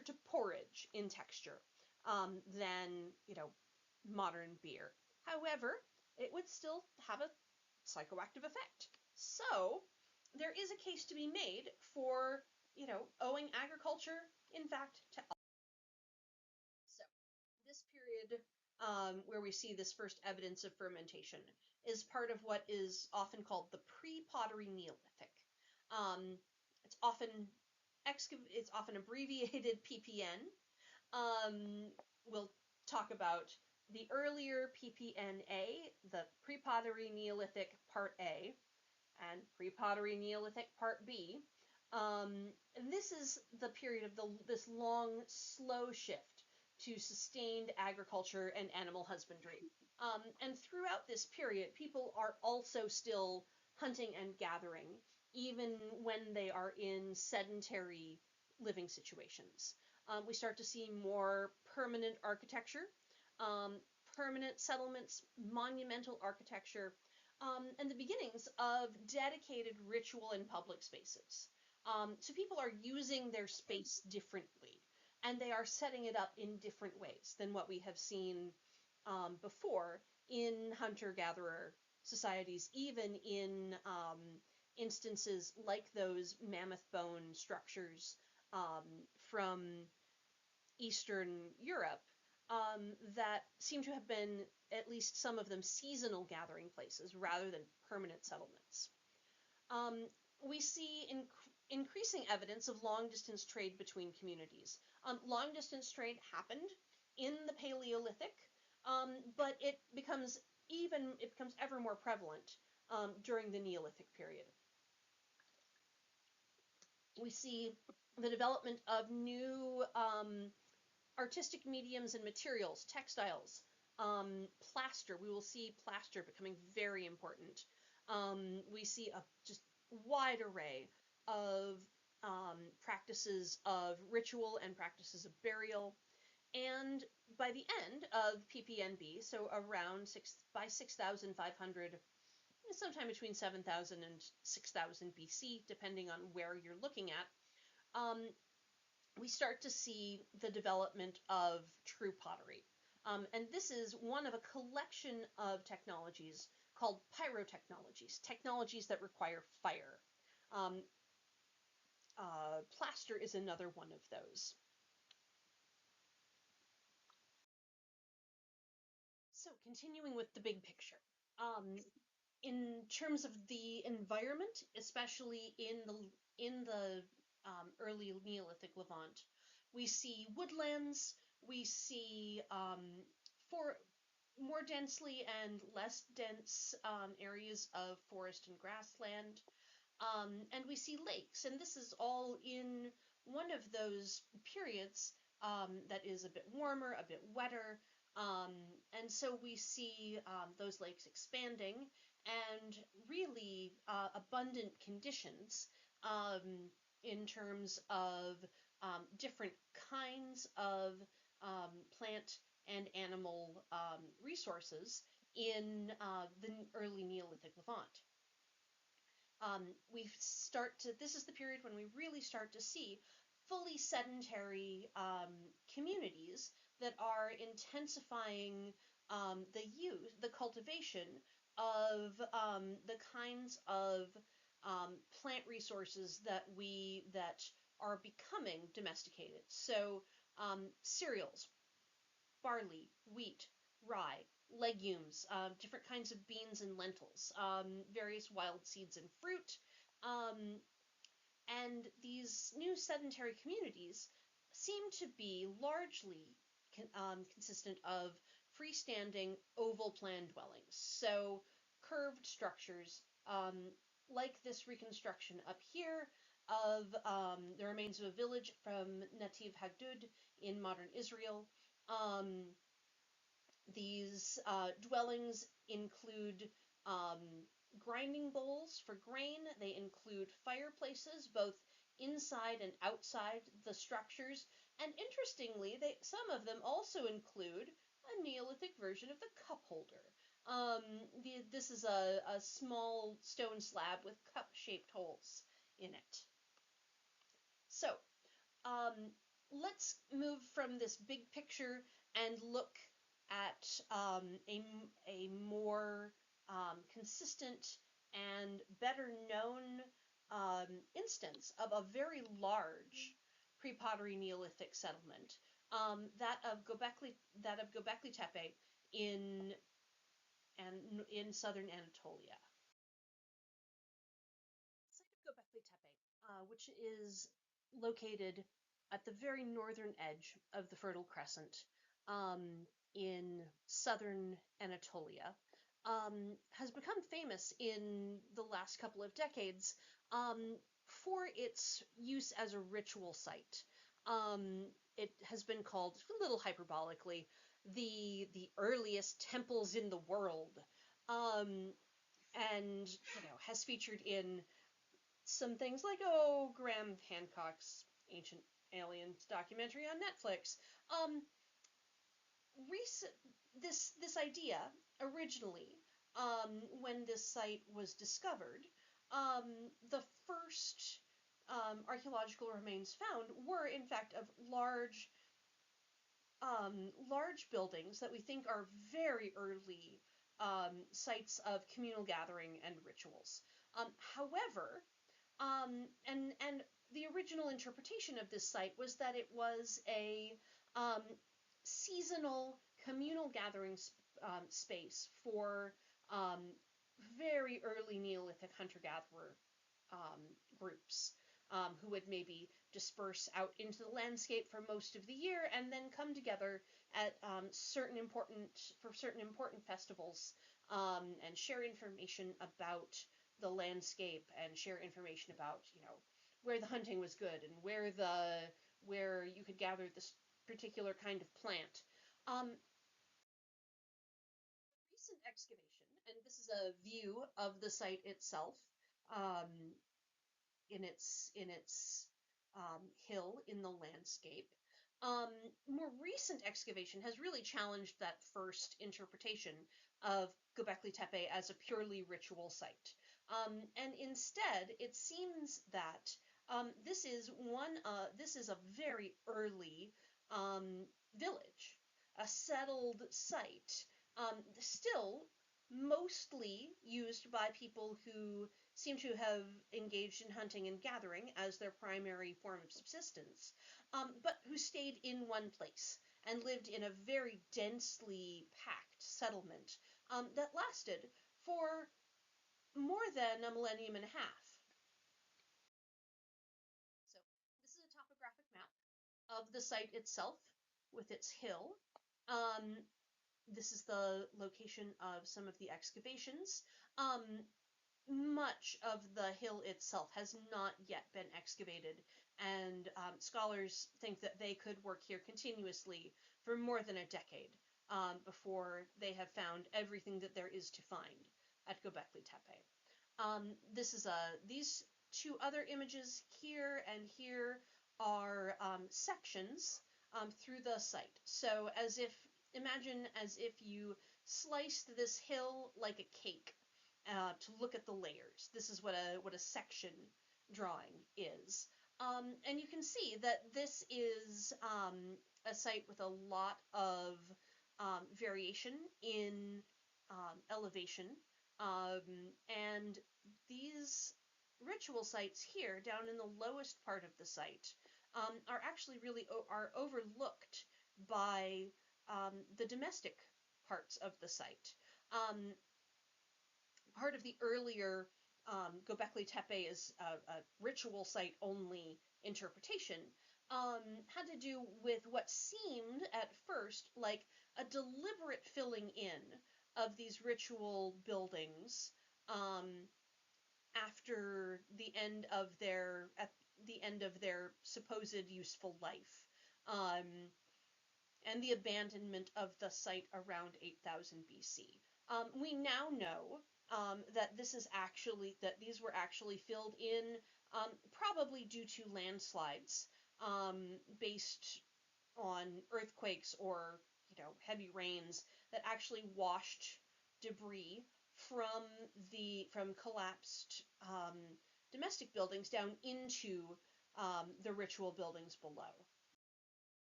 closer to porridge in texture than, modern beer. However, it would still have a psychoactive effect. So there is a case to be made for, owing agriculture, in fact, to. So this period where we see this first evidence of fermentation is part of what is often called the pre-pottery Neolithic. Um, it's often it's often abbreviated PPN. We'll talk about the earlier PPNA, the pre-pottery Neolithic Part A, and pre-pottery Neolithic Part B. And this is the period of this long, slow shift to sustained agriculture and animal husbandry. And throughout this period, people are also still hunting and gathering, even when they are in sedentary living situations. We start to see more permanent architecture, permanent settlements, monumental architecture, and the beginnings of dedicated ritual and public spaces. So people are using their space differently, and they are setting it up in different ways than what we have seen before in hunter-gatherer societies, even in instances like those mammoth bone structures from Eastern Europe that seem to have been, at least some of them, seasonal gathering places rather than permanent settlements. We see increasing evidence of long-distance trade between communities. Long-distance trade happened in the Paleolithic, but it becomes ever more prevalent during the Neolithic period. We see the development of new artistic mediums and materials, textiles, plaster. We will see plaster becoming very important. We see a just wide array of practices of ritual and practices of burial. And by the end of PPNB, so around by 6,500, sometime between 7,000 and 6,000 BC, depending on where you're looking at, we start to see the development of true pottery. And this is one of a collection of technologies called pyrotechnologies, technologies that require fire. Plaster is another one of those. So continuing with the big picture, in terms of the environment, especially in the early Neolithic Levant, we see woodlands, we see for more densely and less dense areas of forest and grassland, and we see lakes, and this is all in one of those periods that is a bit warmer, a bit wetter, and so we see those lakes expanding and really abundant conditions in terms of different kinds of plant and animal resources in the early Neolithic Levant. This is the period when we really start to see fully sedentary communities that are intensifying the cultivation of the kinds of plant resources that are becoming domesticated. So cereals, barley, wheat, rye, legumes, different kinds of beans and lentils, various wild seeds and fruit. And these new sedentary communities seem to be largely consistent of freestanding oval plan dwellings. So curved structures, like this reconstruction up here of the remains of a village from Nativ Hagdud in modern Israel. These dwellings include grinding bowls for grain. They include fireplaces, both inside and outside the structures. And interestingly, some of them also include a Neolithic version of the cup holder. This is a small stone slab with cup-shaped holes in it. So, let's move from this big picture and look at a more consistent and better known instance of a very large pre-pottery Neolithic settlement, that of Göbekli Tepe in southern Anatolia. The site of Göbekli Tepe, which is located at the very northern edge of the Fertile Crescent, in southern Anatolia, has become famous in the last couple of decades, for its use as a ritual site. It has been called, a little hyperbolically, the earliest temples in the world, and has featured in some things like, Graham Hancock's Ancient Aliens documentary on Netflix. Um, recent this idea originally, when this site was discovered, the first archaeological remains found were in fact of large buildings that we think are very early sites of communal gathering and rituals. However, and the original interpretation of this site was that it was a um, seasonal communal gathering space for very early Neolithic hunter-gatherer groups, who would maybe disperse out into the landscape for most of the year and then come together at certain important festivals, and share information about the landscape and share information about where the hunting was good and where you could gather this particular kind of plant. Recent excavation, and this is a view of the site itself, um, in its hill in the landscape. Um, More recent excavation has really challenged that first interpretation of Göbekli Tepe as a purely ritual site. And instead, it seems that this is a very early village, a settled site, still mostly used by people who seem to have engaged in hunting and gathering as their primary form of subsistence, but who stayed in one place and lived in a very densely packed settlement, that lasted for more than a millennium and a half. So, this is a topographic map of the site itself with its hill. Um, this is the location of some of the excavations. Much of the hill itself has not yet been excavated, and scholars think that they could work here continuously for more than a decade, before they have found everything that there is to find at Göbekli Tepe. These two other images here and here are sections through the site. So imagine as if you sliced this hill like a cake, to look at the layers. This is what a section drawing is. And you can see that this is a site with a lot of variation in elevation, and these ritual sites here, down in the lowest part of the site, are actually really are overlooked by the domestic parts of the site. Part of the earlier Göbekli Tepe is a ritual site only interpretation, had to do with what seemed at first like a deliberate filling in of these ritual buildings, after the end of their supposed useful life, and the abandonment of the site around 8000 BC. We now know that these were actually filled in, probably due to landslides, based on earthquakes or heavy rains that actually washed debris from collapsed domestic buildings down into the ritual buildings below.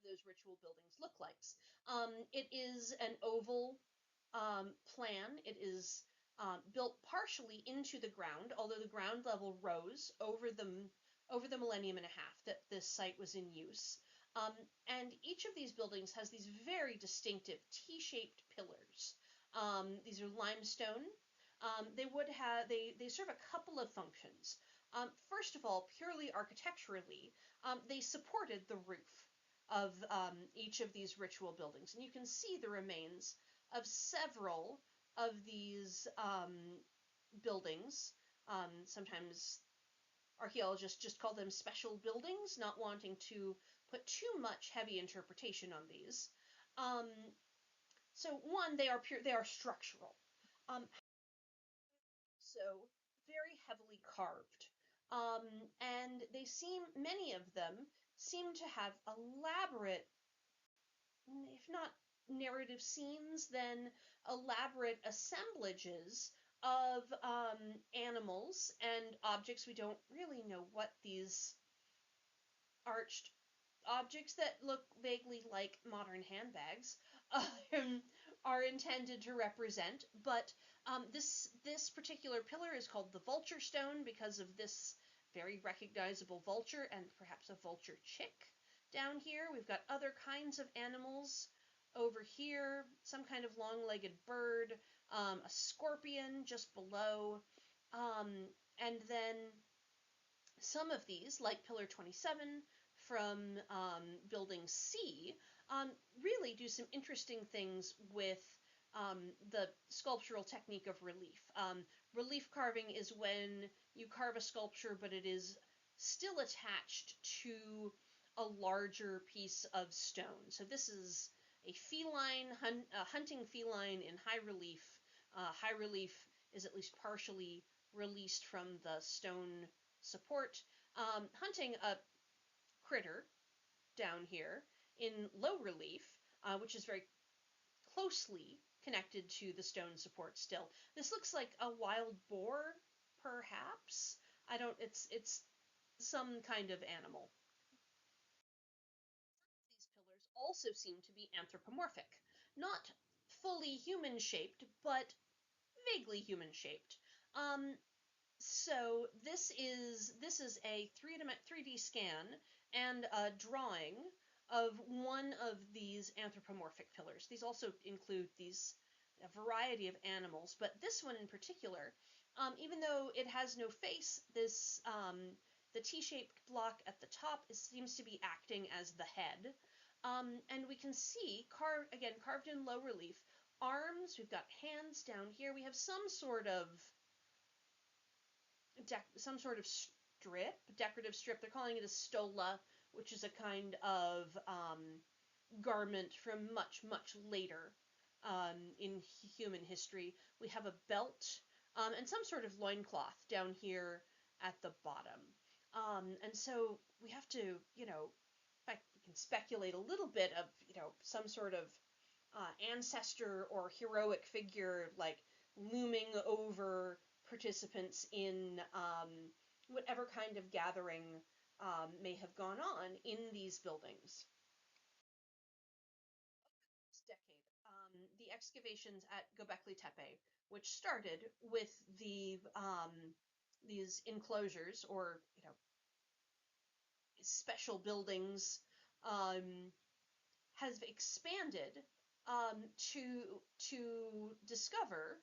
those ritual buildings look like. It is an oval plan. It is built partially into the ground, although the ground level rose over the millennium and a half that this site was in use. And each of these buildings has these very distinctive T-shaped pillars. These are limestone. They serve a couple of functions. First of all, purely architecturally, they supported the roof of each of these ritual buildings, and you can see the remains of several of these buildings. Sometimes archaeologists just call them special buildings, not wanting to put too much heavy interpretation on these. So one, they are structural. So very heavily carved. And many of them seem to have elaborate, if not narrative scenes, then elaborate assemblages of animals and objects. We don't really know what these arched objects that look vaguely like modern handbags are intended to represent, but this particular pillar is called the vulture stone because of this very recognizable vulture and perhaps a vulture chick down here. We've got other kinds of animals over here, some kind of long-legged bird, a scorpion just below, and then some of these, like Pillar 27 from Building C, really do some interesting things with the sculptural technique of relief. Relief carving is when you carve a sculpture, but it is still attached to a larger piece of stone. So this is a hunting feline in high relief. High relief is at least partially released from the stone support. Hunting a critter down here in low relief, which is very closely connected to the stone support still. This looks like a wild boar, perhaps. It's some kind of animal. These pillars also seem to be anthropomorphic. Not fully human-shaped, but vaguely human-shaped. So this is a 3D scan and a drawing of one of these anthropomorphic pillars. These also include a variety of animals, but this one in particular, even though it has no face, the T-shaped block at the top seems to be acting as the head. And we can see, carved in low relief, arms, we've got hands down here, we have some sort of decorative strip. They're calling it a stola, which is a kind of garment from much, much later in human history. We have a belt and some sort of loincloth down here at the bottom. And so we have to, in fact, we can speculate a little bit of, some sort of ancestor or heroic figure like looming over participants in whatever kind of gathering may have gone on in these buildings. This decade, the excavations at Göbekli Tepe, which started with these enclosures or special buildings, has expanded to discover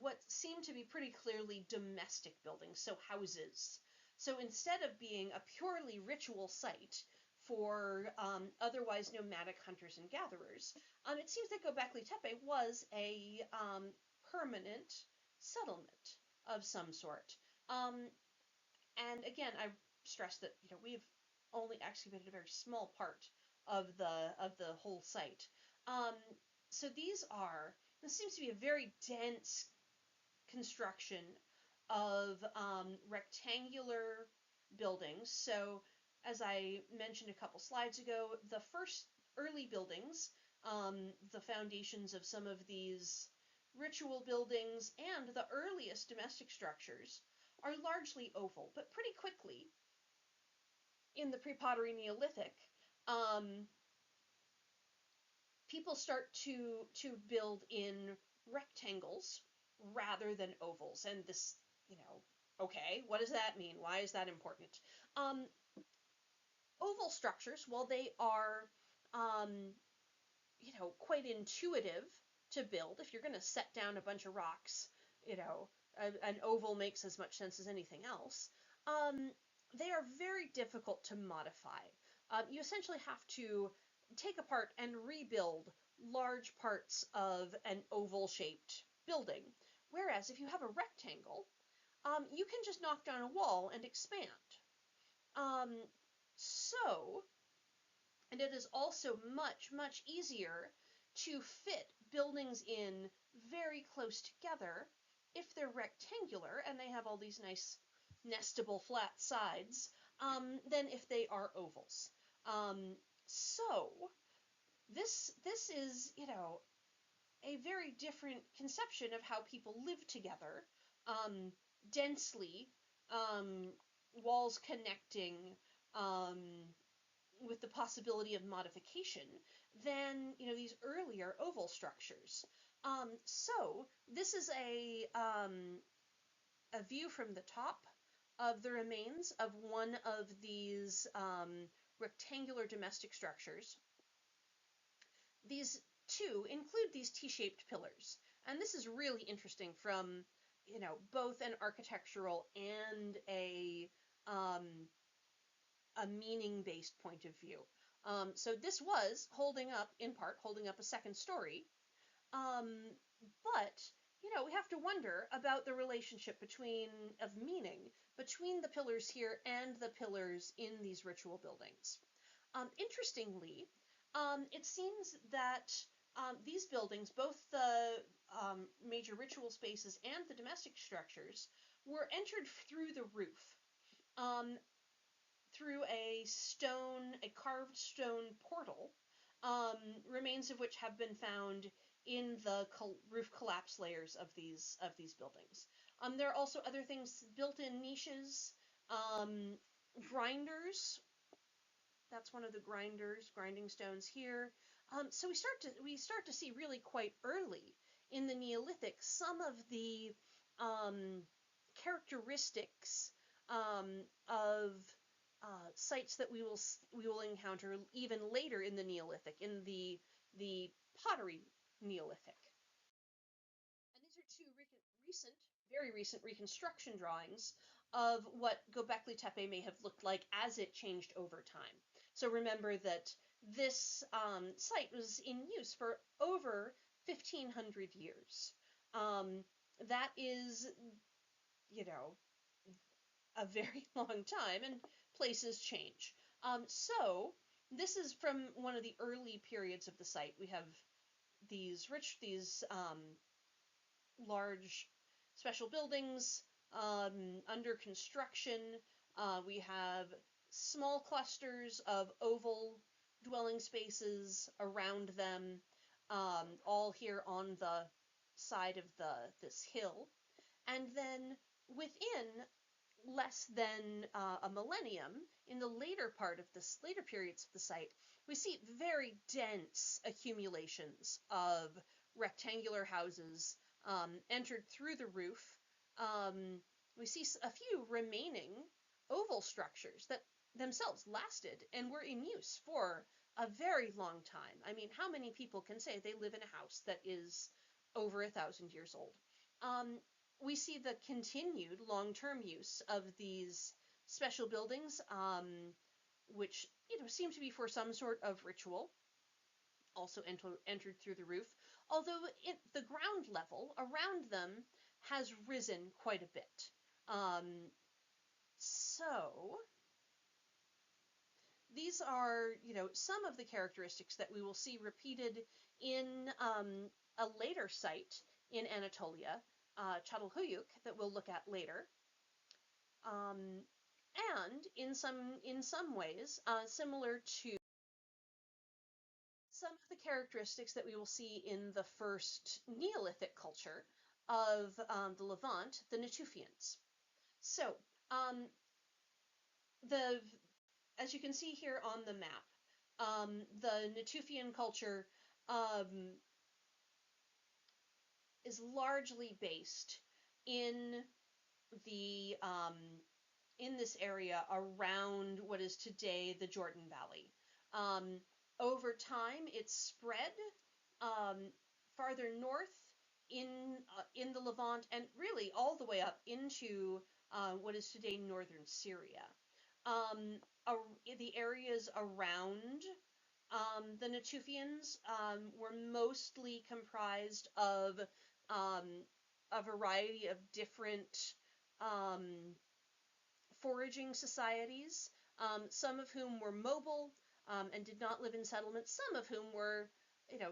what seem to be pretty clearly domestic buildings, so houses. So instead of being a purely ritual site for otherwise nomadic hunters and gatherers, it seems that Göbekli Tepe was a permanent settlement of some sort. And again, I stress that we've only excavated a very small part of the whole site. So this seems to be a very dense construction of rectangular buildings. So as I mentioned a couple slides ago, the first early buildings, the foundations of some of these ritual buildings and the earliest domestic structures are largely oval, but pretty quickly in the pre-pottery Neolithic, people start to build in rectangles rather than ovals. And this, okay, what does that mean? Why is that important? Um, Oval structures, while they are, um, quite intuitive to build, if you're going to set down a bunch of rocks, an oval makes as much sense as anything else. They are very difficult to modify. You essentially have to take apart and rebuild large parts of an oval-shaped building. Whereas if you have a rectangle, you can just knock down a wall and expand. Um, so, and it is also much, much easier to fit buildings in very close together if they're rectangular and they have all these nice nestable flat sides than if they are ovals. So this is, a very different conception of how people live together, densely, um, walls connecting, um, with the possibility of modification than these earlier oval structures. So this is a view from the top of the remains of one of these rectangular domestic structures. These two include these T-shaped pillars, and this is really interesting from both an architectural and a meaning-based point of view. So this was in part holding up a second story, but we have to wonder about the relationship of meaning between the pillars here and the pillars in these ritual buildings. Interestingly, it seems that these buildings, both the major ritual spaces and the domestic structures, were entered through the roof. Through a carved stone portal, remains of which have been found in the roof collapse layers of these buildings. There are also other things, built-in niches, grinders. That's one of the grinding stones here. So we start to see really quite early in the Neolithic some of the characteristics of sites that we will encounter even later in the Neolithic, in the pottery Neolithic. And these are two very recent reconstruction drawings of what Göbekli Tepe may have looked like as it changed over time. So remember that this site was in use for over 1,500 years. That is, a very long time, and places change. So this is from one of the early periods of the site. We have these large special buildings under construction. We have small clusters of oval dwelling spaces around them, all here on the side of this hill. And then within less than a millennium, in the later periods of the site, we see very dense accumulations of rectangular houses entered through the roof. We see a few remaining oval structures that themselves lasted and were in use for a very long time. I mean, how many people can say they live in a house that is over 1,000 years old? We see the continued long-term use of these special buildings, which seem to be for some sort of ritual, also entered through the roof, although the ground level around them has risen quite a bit. So these are, some of the characteristics that we will see repeated in a later site in Anatolia, Çatalhöyük, that we'll look at later. And in some ways, similar to some of the characteristics that we will see in the first Neolithic culture of the Levant, the Natufians. So, as you can see here on the map, The Natufian culture is largely based in the in this area around what is today the Jordan Valley. Over time, it's spread farther north in the Levant and really all the way up into what is today northern Syria. Um, the areas around the Natufians were mostly comprised of a variety of different um, foraging societies, some of whom were mobile and did not live in settlements, some of whom were,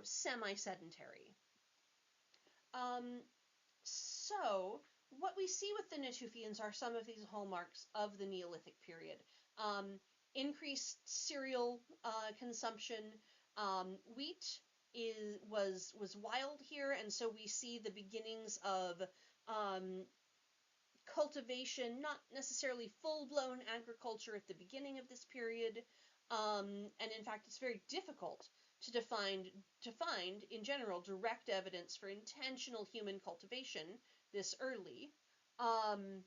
semi-sedentary. Um, so, what we see with the Natufians are some of these hallmarks of the Neolithic period. Um, Increased cereal consumption. Wheat was wild here, and so we see the beginnings of um, cultivation, not necessarily full-blown agriculture at the beginning of this period, and in fact, it's very difficult to find in general direct evidence for intentional human cultivation this early. Um,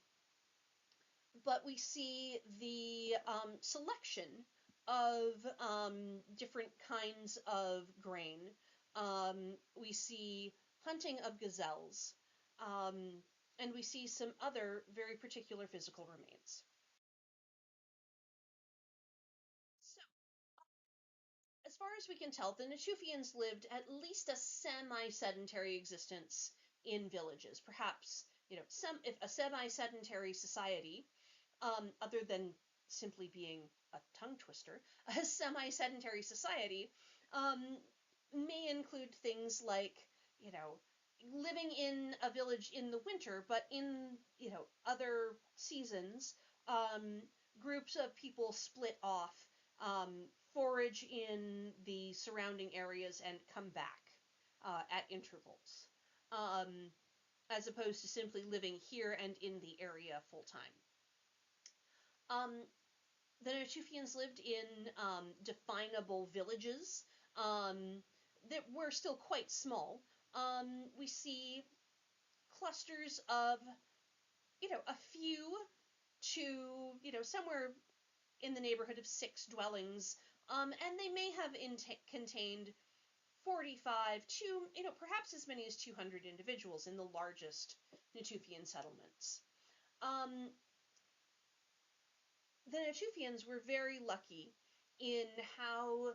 but we see the selection of different kinds of grain. We see hunting of gazelles, um, and we see some other very particular physical remains. So, as far as we can tell, the Natufians lived at least a semi-sedentary existence in villages. Perhaps, if a semi-sedentary society, other than simply being a tongue twister, a semi-sedentary society may include things like, living in a village in the winter, but in, other seasons, um, groups of people split off, forage in the surrounding areas, and come back at intervals, as opposed to simply living here and in the area full time. The Natufians lived in definable villages that were still quite small. We see clusters of, a few to, somewhere in the neighborhood of 6 dwellings, and they may have contained 45 to, perhaps as many as 200 individuals in the largest Natufian settlements. The Natufians were very lucky in how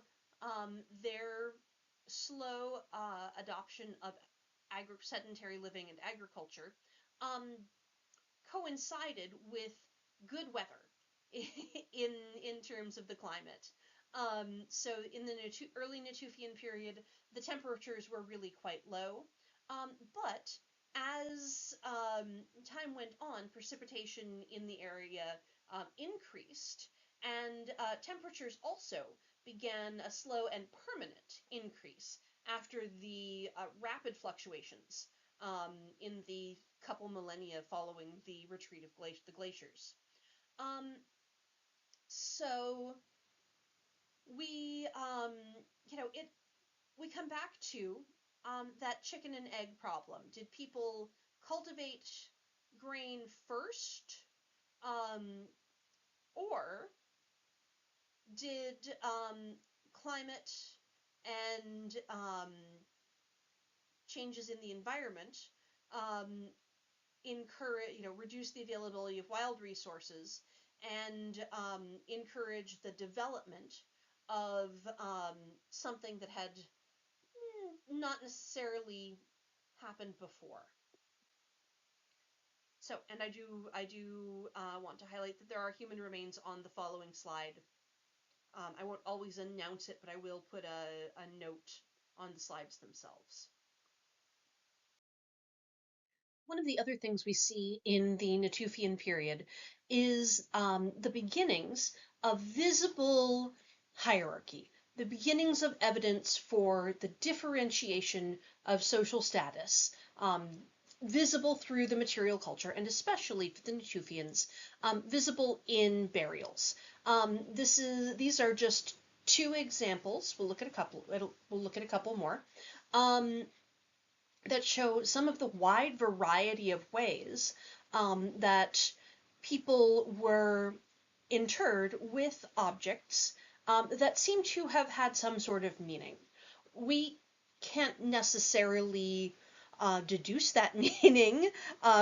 their slow adoption of sedentary living and agriculture um, coincided with good weather in terms of the climate. So in the early Natufian period, the temperatures were really quite low, but as time went on, precipitation in the area increased, and temperatures also began a slow and permanent increase after the rapid fluctuations in the couple millennia following the retreat of the glaciers. So we, we come back to that chicken and egg problem. Did people cultivate grain first, or did climate and changes in the environment reduce the availability of wild resources and encourage the development of something that had not necessarily happened before? So, and I do want to highlight that there are human remains on the following slide. I won't always announce it, but I will put a note on the slides themselves. One of the other things we see in the Natufian period is the beginnings of visible hierarchy, the beginnings of evidence for the differentiation of social status, visible through the material culture, and especially for the Natufians, visible in burials. These are just two examples. We'll look at a couple. We'll look at a couple more that show some of the wide variety of ways that people were interred with objects that seem to have had some sort of meaning. We can't necessarily deduce that meaning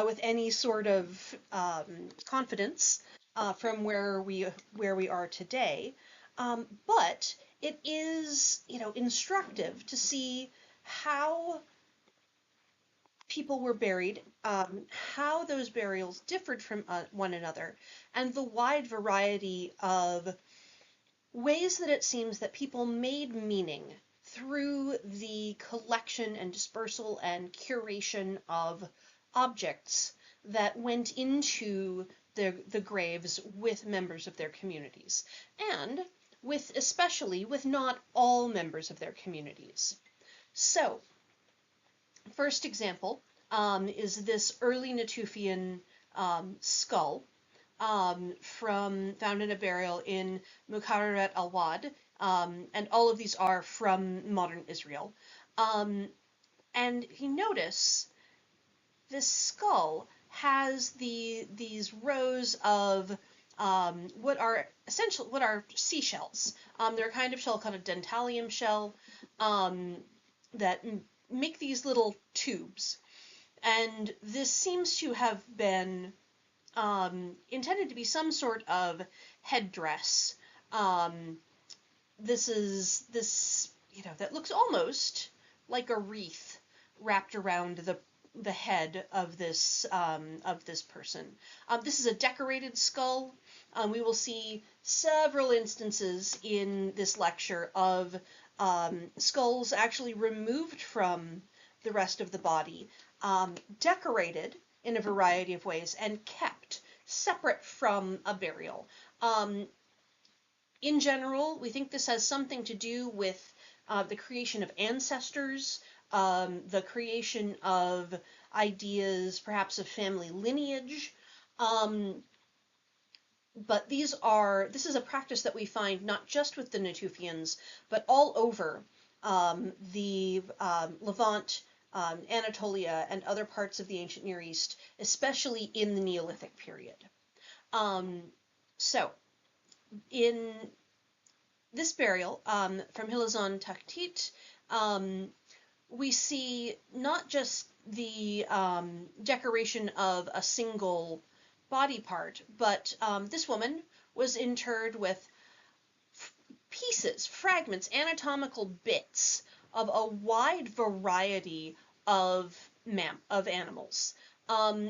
with any sort of confidence from where we are today, but it is, instructive to see how people were buried, how those burials differed from one another, and the wide variety of ways that it seems that people made meaning through the collection and dispersal and curation of objects that went into the graves with members of their communities, and especially with not all members of their communities. So, first example is this early Natufian skull found in a burial in Muqarrarat al-Wad, and all of these are from modern Israel. And you notice this skull has these rows of what are seashells. They're a kind of shell called a dentalium shell that make these little tubes. And this seems to have been intended to be some sort of headdress. That looks almost like a wreath wrapped around the head of this person. This is a decorated skull. We will see several instances in this lecture of skulls actually removed from the rest of the body, decorated in a variety of ways, and kept separate from a burial. In general, we think this has something to do with the creation of ancestors, the creation of ideas, perhaps of family lineage. But this is a practice that we find not just with the Natufians, but all over the Levant, Anatolia, and other parts of the ancient Near East, especially in the Neolithic period. So, in this burial from Hilazon Taktit, we see not just the decoration of a single body part, but this woman was interred with pieces, fragments, anatomical bits of a wide variety of animals,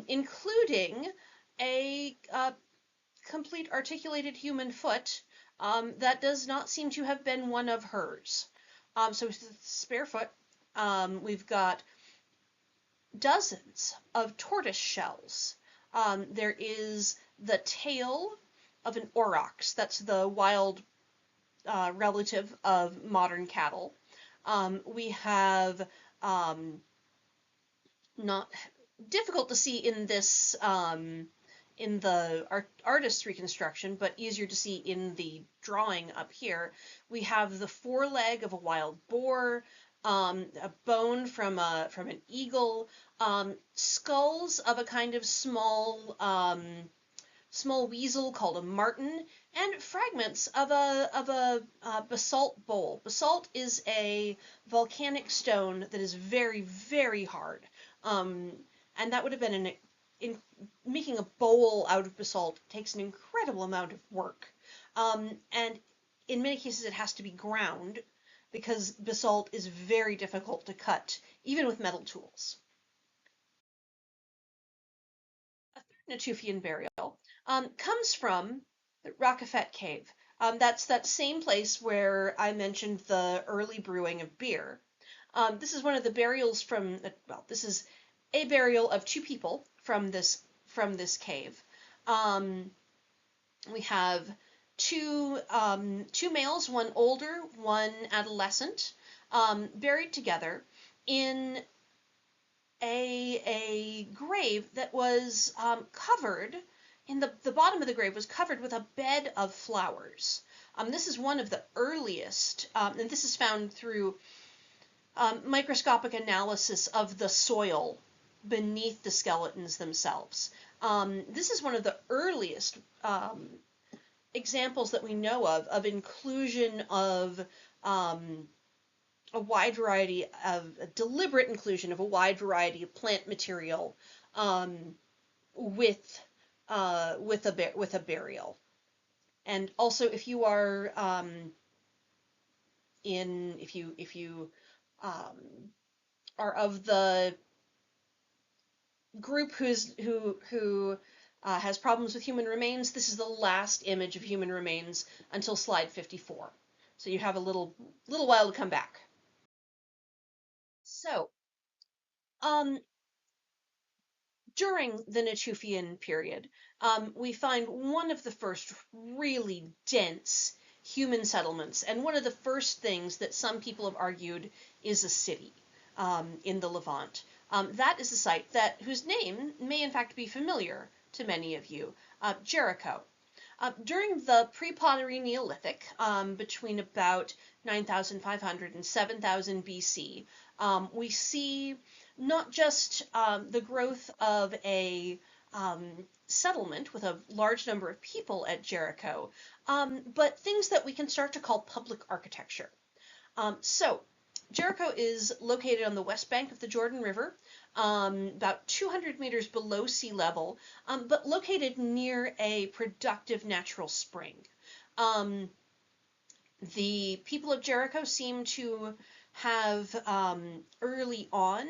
including a complete articulated human foot that does not seem to have been one of hers. So it's barefoot. We've got dozens of tortoise shells. There is the tail of an aurochs. That's the wild relative of modern cattle. We have not difficult to see in this in the artist's reconstruction, but easier to see in the drawing up here. We have the foreleg of a wild boar, a bone from an eagle, skulls of a kind of small weasel called a marten, and fragments of a basalt bowl. Basalt is a volcanic stone that is very, very hard, and that would have been in making a bowl out of basalt takes an incredible amount of work, and in many cases it has to be ground because basalt is very difficult to cut, even with metal tools. A third Natufian burial comes from the Rakafet Cave. That's that same place where I mentioned the early brewing of beer. This is one of the burials this is a burial of two people from this cave. We have two males, one older, one adolescent, buried together in a grave that was covered. In the bottom of the grave was covered with a bed of flowers. This is one of the earliest, and this is found through microscopic analysis of the soil beneath the skeletons themselves. This is one of the earliest examples that we know of inclusion of a wide variety of a deliberate inclusion of a wide variety of plant material with a burial. And also, if you are if you are of the group who has problems with human remains, this is the last image of human remains until slide 54. So you have a little while to come back. So, during the Natufian period, we find one of the first really dense human settlements, and one of the first things that some people have argued is a city in the Levant. That is a site whose name may in fact be familiar to many of you, Jericho. During the pre-pottery Neolithic, between about 9,500 and 7,000 BC, we see not just the growth of a settlement with a large number of people at Jericho, but things that we can start to call public architecture. So Jericho is located on the west bank of the Jordan River, about 200 meters below sea level, but located near a productive natural spring. The people of Jericho seem to have early on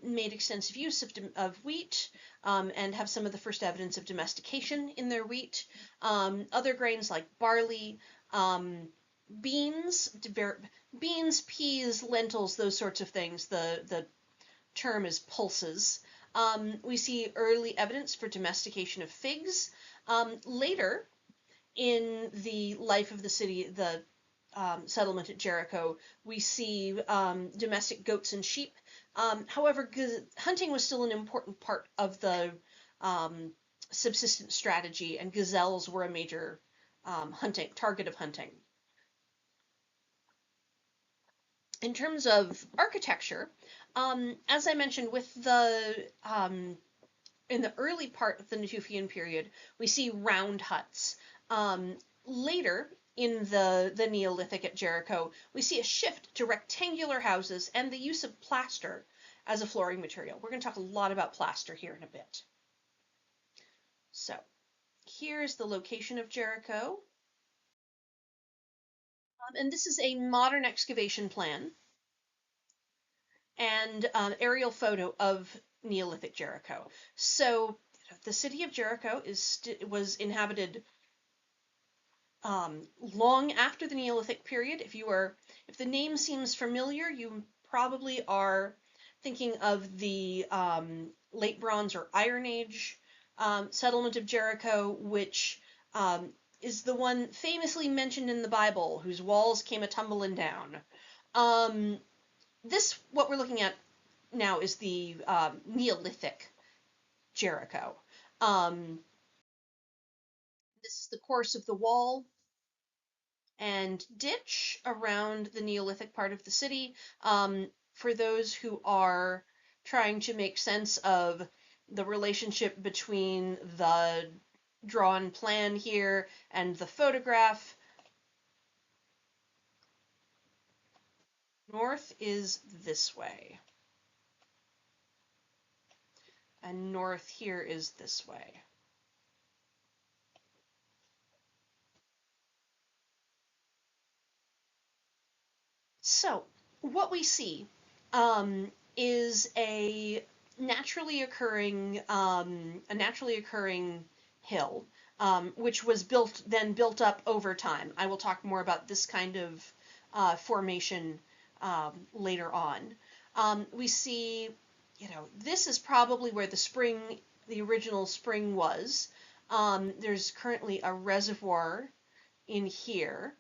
made extensive use of wheat and have some of the first evidence of domestication in their wheat. Other grains like barley, beans, peas, lentils, those sorts of things. The term is pulses. We see early evidence for domestication of figs. Later in the life of the city, the settlement at Jericho, we see domestic goats and sheep. However, hunting was still an important part of the subsistence strategy, and gazelles were a major target of hunting. In terms of architecture, as I mentioned, in the early part of the Natufian period, we see round huts. Later, in the Neolithic at Jericho, we see a shift to rectangular houses and the use of plaster as a flooring material. We're going to talk a lot about plaster here in a bit. So, here's the location of Jericho. And this is a modern excavation plan and aerial photo of Neolithic Jericho. So, the city of Jericho was inhabited long after the Neolithic period. If the name seems familiar, you probably are thinking of the Late Bronze or Iron Age settlement of Jericho, which is the one famously mentioned in the Bible, whose walls came a-tumbling down. What we're looking at now is the Neolithic Jericho. This is the course of the wall and ditch around the Neolithic part of the city. For those who are trying to make sense of the relationship between the drawn plan here and the photograph, north is this way, and north here is this way. So, what we see is a naturally occurring hill, which was built up over time. I will talk more about this kind of formation later on. We see, this is probably where the original spring was. There's currently a reservoir in here.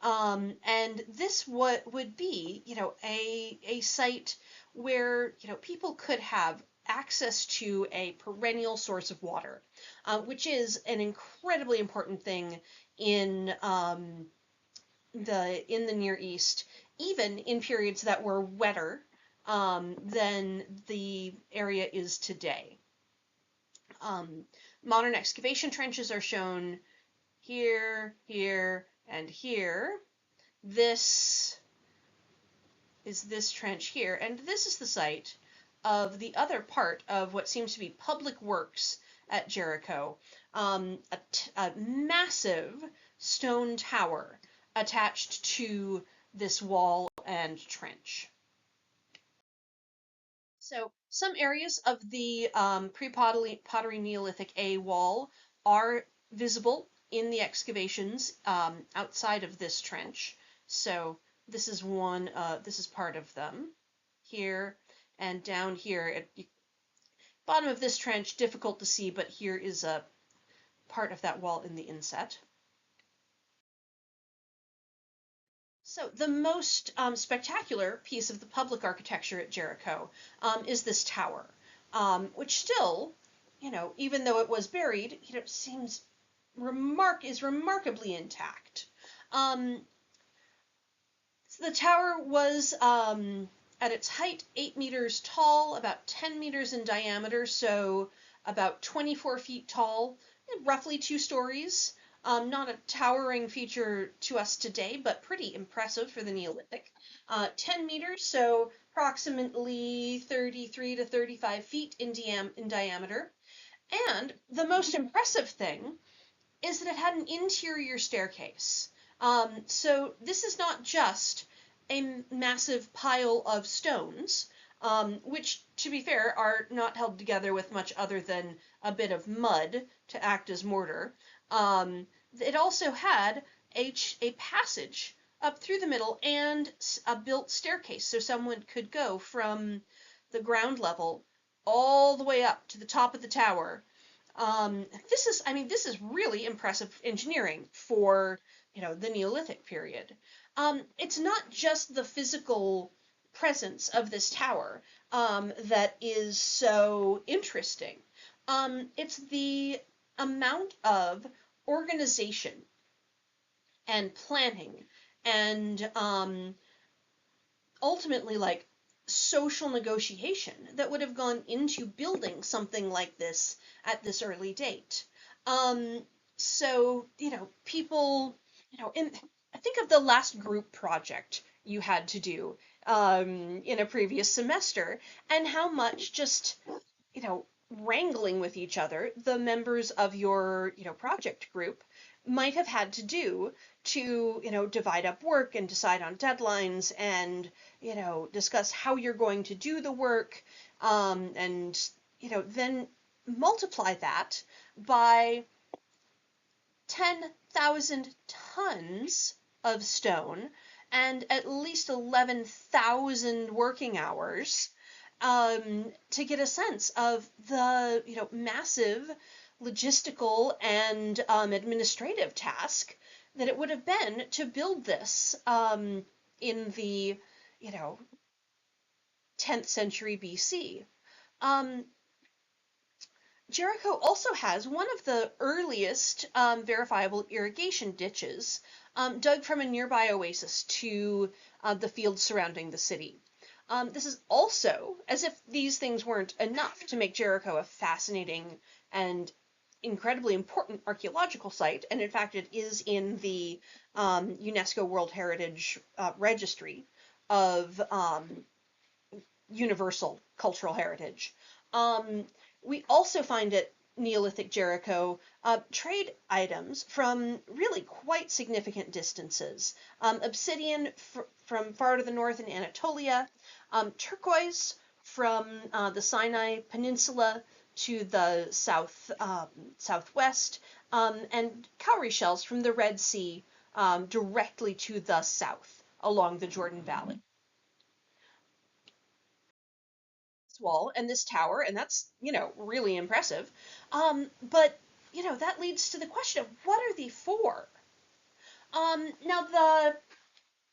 And this would be, a site where, people could have access to a perennial source of water, which is an incredibly important thing in the Near East, even in periods that were wetter than the area is today. Modern excavation trenches are shown here, here, and here. This is this trench here, and this is the site of the other part of what seems to be public works at Jericho, a massive stone tower attached to this wall and trench. So some areas of the pre-pottery Neolithic A wall are visible in the excavations outside of this trench. So this is one. This is part of them here and down here. At the bottom of this trench, difficult to see, but here is a part of that wall in the inset. So the most spectacular piece of the public architecture at Jericho is this tower, which still, even though it was buried, seems remarkably intact. So the tower was at its height 8 meters tall, about 10 meters in diameter, so about 24 feet tall, roughly 2 stories. Not a towering feature to us today, but pretty impressive for the Neolithic. 10 meters, so approximately 33 to 35 feet in diameter. And the most impressive thing is that it had an interior staircase. So this is not just a massive pile of stones, which, to be fair, are not held together with much other than a bit of mud to act as mortar. It also had a passage up through the middle and a built staircase, so someone could go from the ground level all the way up to the top of the tower. This is really impressive engineering for, the Neolithic period. It's not just the physical presence of this tower that is so interesting. It's the amount of organization and planning and ultimately social negotiation that would have gone into building something like this at this early date. So, people, I think of the last group project you had to do in a previous semester and how much just, wrangling with each other the members of your, project group might have had to do to, divide up work and decide on deadlines and, discuss how you're going to do the work, and, then multiply that by 10,000 tons of stone and at least 11,000 working hours to get a sense of the massive logistical and administrative task that it would have been to build this in the 10th century BC. Jericho also has one of the earliest verifiable irrigation ditches dug from a nearby oasis to the fields surrounding the city. This is also, as if these things weren't enough to make Jericho a fascinating and incredibly important archaeological site, and in fact it is in the UNESCO World Heritage Registry of Universal Cultural Heritage. We also find at Neolithic Jericho trade items from really quite significant distances. Obsidian from far to the north in Anatolia, turquoise from the Sinai Peninsula to the southwest, and cowrie shells from the Red Sea directly to the south along the Jordan Valley. This wall and this tower, and that's, really impressive. But, that leads to the question of what are they for? Now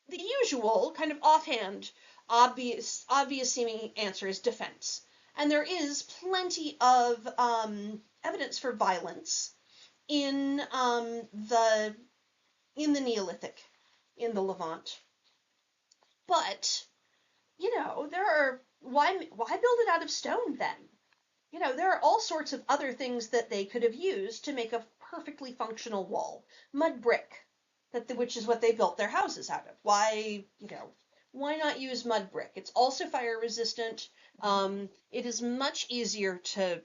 the usual kind of offhand, obvious seeming answer is defense. And there is plenty of evidence for violence in the in the Neolithic in the Levant. But, why build it out of stone then? There are all sorts of other things that they could have used to make a perfectly functional wall. Mud brick, which is what they built their houses out of. Why not use mud brick? It's also fire resistant. It is much easier to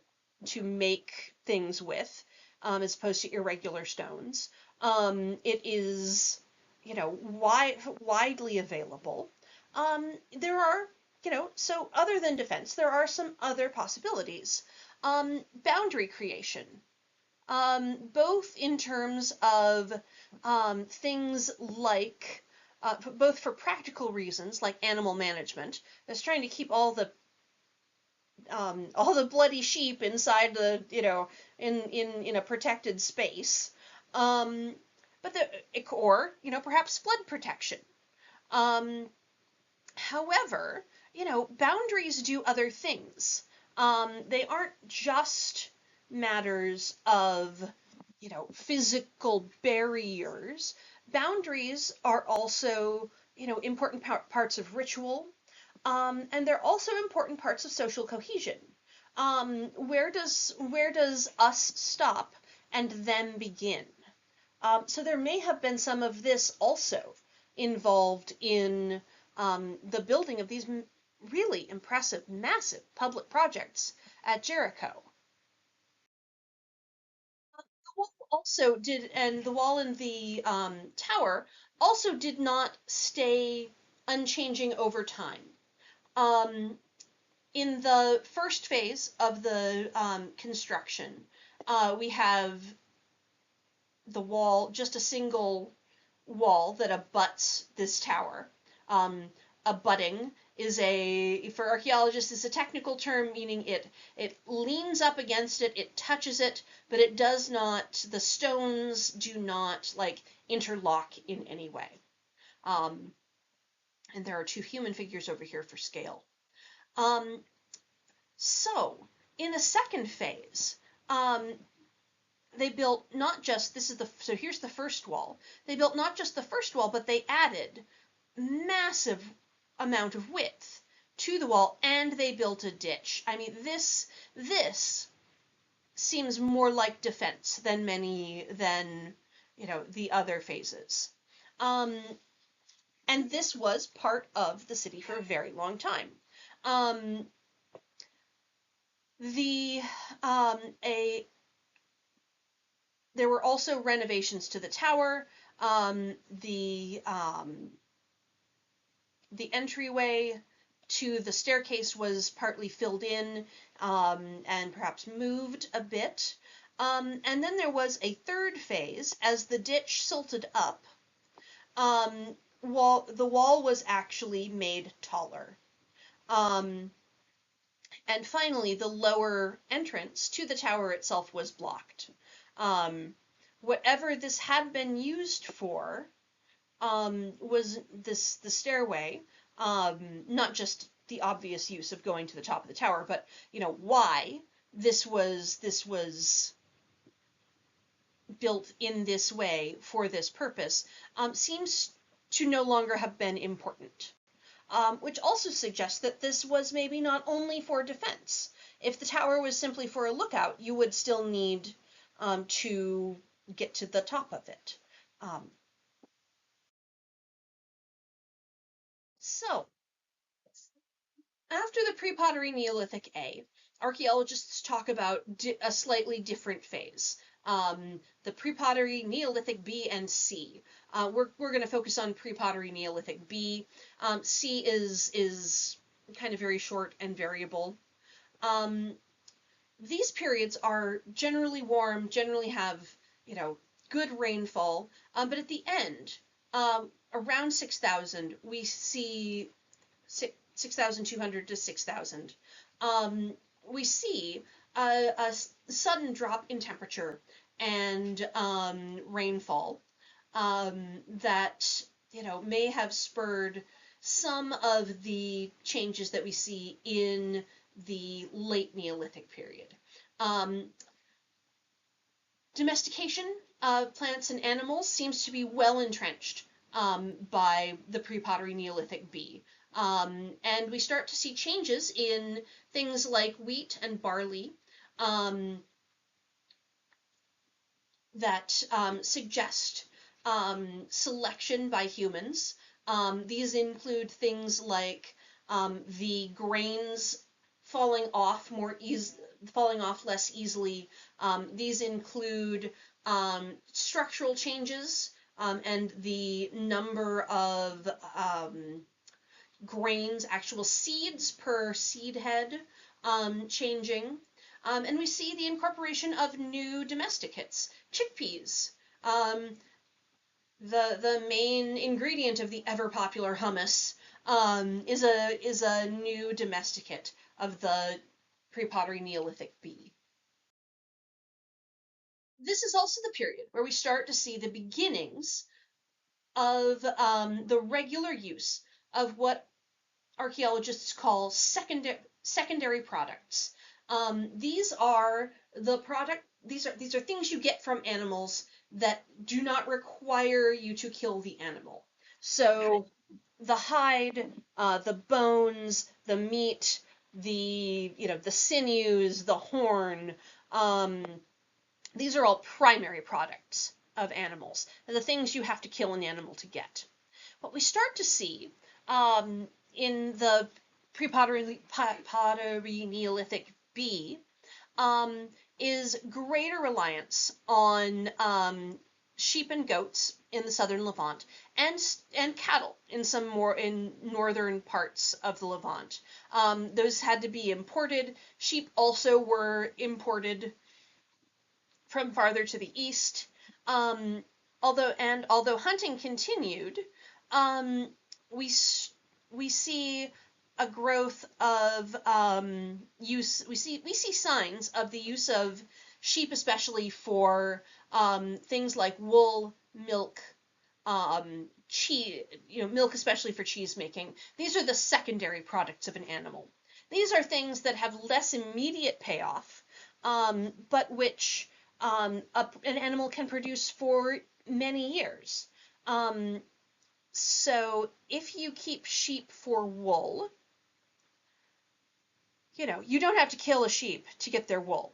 make things with, as opposed to irregular stones. It is, widely available. There are, so other than defense, there are some other possibilities. Boundary creation, both in terms of things like, both for practical reasons, like animal management. That's trying to keep all the bloody sheep inside in a protected space. But or perhaps flood protection. However, boundaries do other things. They aren't just matters of, physical barriers. Boundaries are also, important parts of ritual, and they're also important parts of social cohesion. Where does us stop and them begin? So there may have been some of this also involved in the building of these really impressive, massive public projects at Jericho. The wall also did, and the wall in the tower also did not stay unchanging over time. In the first phase of the construction, we have the wall, just a single wall that abuts this tower. Abutting is for archaeologists, is a technical term meaning it leans up against it, it touches it, but it does not, the stones do not interlock in any way. And there are two human figures over here for scale. So in a second phase, they built not just, so here's the first wall. They built not just the first wall, but they added massive amount of width to the wall, and they built a ditch. I mean, this seems more like defense than the other phases. And this was part of the city for a very long time. There were also renovations to the tower. The entryway to the staircase was partly filled in and perhaps moved a bit. And then there was a third phase. As the ditch silted up, the wall was actually made taller. And finally, the lower entrance to the tower itself was blocked. Whatever this had been used for was the stairway, not just the obvious use of going to the top of the tower, but why this was built in this way for this purpose seems to no longer have been important. Which also suggests that this was maybe not only for defense. If the tower was simply for a lookout, you would still need to get to the top of it. So, after the pre-pottery Neolithic A, archaeologists talk about a slightly different phase. The pre-pottery Neolithic B and C. We're going to focus on pre-pottery Neolithic B. C is kind of very short and variable. These periods are generally warm, generally have, good rainfall, but at the end, around 6,000, we see 6,200 to 6,000. We see a sudden drop in temperature and rainfall that may have spurred some of the changes that we see in the late Neolithic period. Domestication plants and animals seems to be well entrenched by the pre-pottery Neolithic bee. And we start to see changes in things like wheat and barley that suggest selection by humans. These include things like the grains falling off less easily. These include structural changes and the number of grains, actual seeds per seed head, changing. And we see the incorporation of new domesticates, chickpeas, the main ingredient of the ever popular hummus, is a new domesticate of the pre-pottery Neolithic bee. This is also the period where we start to see the beginnings of the regular use of what archaeologists call secondary products. These are things you get from animals that do not require you to kill the animal. So the hide, the bones, the meat, the sinews, the horn, these are all primary products of animals. They're the things you have to kill an animal to get. What we start to see in the pre-pottery Neolithic bee is greater reliance on sheep and goats in the southern Levant and cattle in northern parts of the Levant. Those had to be imported. Sheep also were imported from farther to the east. Although hunting continued, we see a growth of use. We see signs of the use of sheep, especially for things like wool, milk, cheese. Milk, especially for cheese making. These are the secondary products of an animal. These are things that have less immediate payoff, but which an animal can produce for many years. So if you keep sheep for wool, you don't have to kill a sheep to get their wool.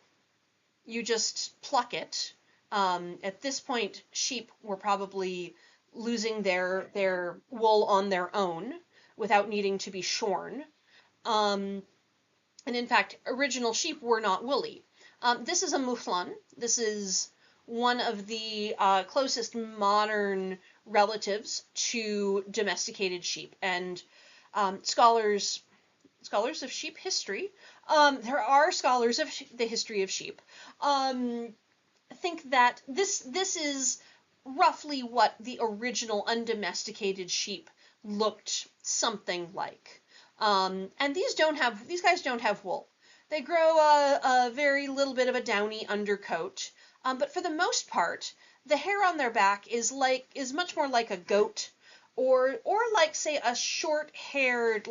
You just pluck it. At this point, sheep were probably losing their wool on their own without needing to be shorn. And in fact, original sheep were not woolly. This is a mouflon. This is one of the closest modern relatives to domesticated sheep. And scholars of sheep history, there are scholars of the history of sheep, think that this is roughly what the original undomesticated sheep looked something like. And these guys don't have wool. They grow a very little bit of a downy undercoat, but for the most part, the hair on their back is much more like a goat, or like, say, a short-haired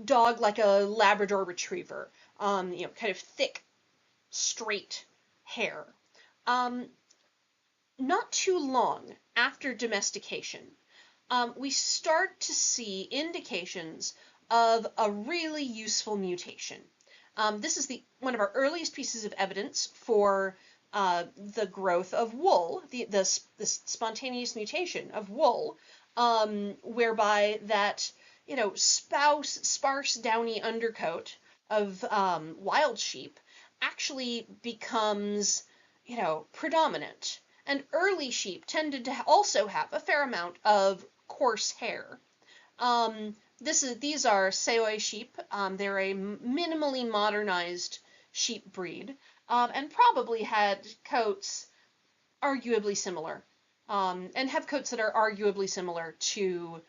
dog, like a Labrador Retriever. Kind of thick, straight hair. Not too long after domestication, we start to see indications of a really useful mutation. This is one of our earliest pieces of evidence for the growth of wool, the spontaneous mutation of wool, whereby that sparse downy undercoat of wild sheep actually becomes predominant. And early sheep tended to also have a fair amount of coarse hair. These are Saoy sheep. They're a minimally modernized sheep breed, and probably had coats arguably similar, and have coats that are arguably similar to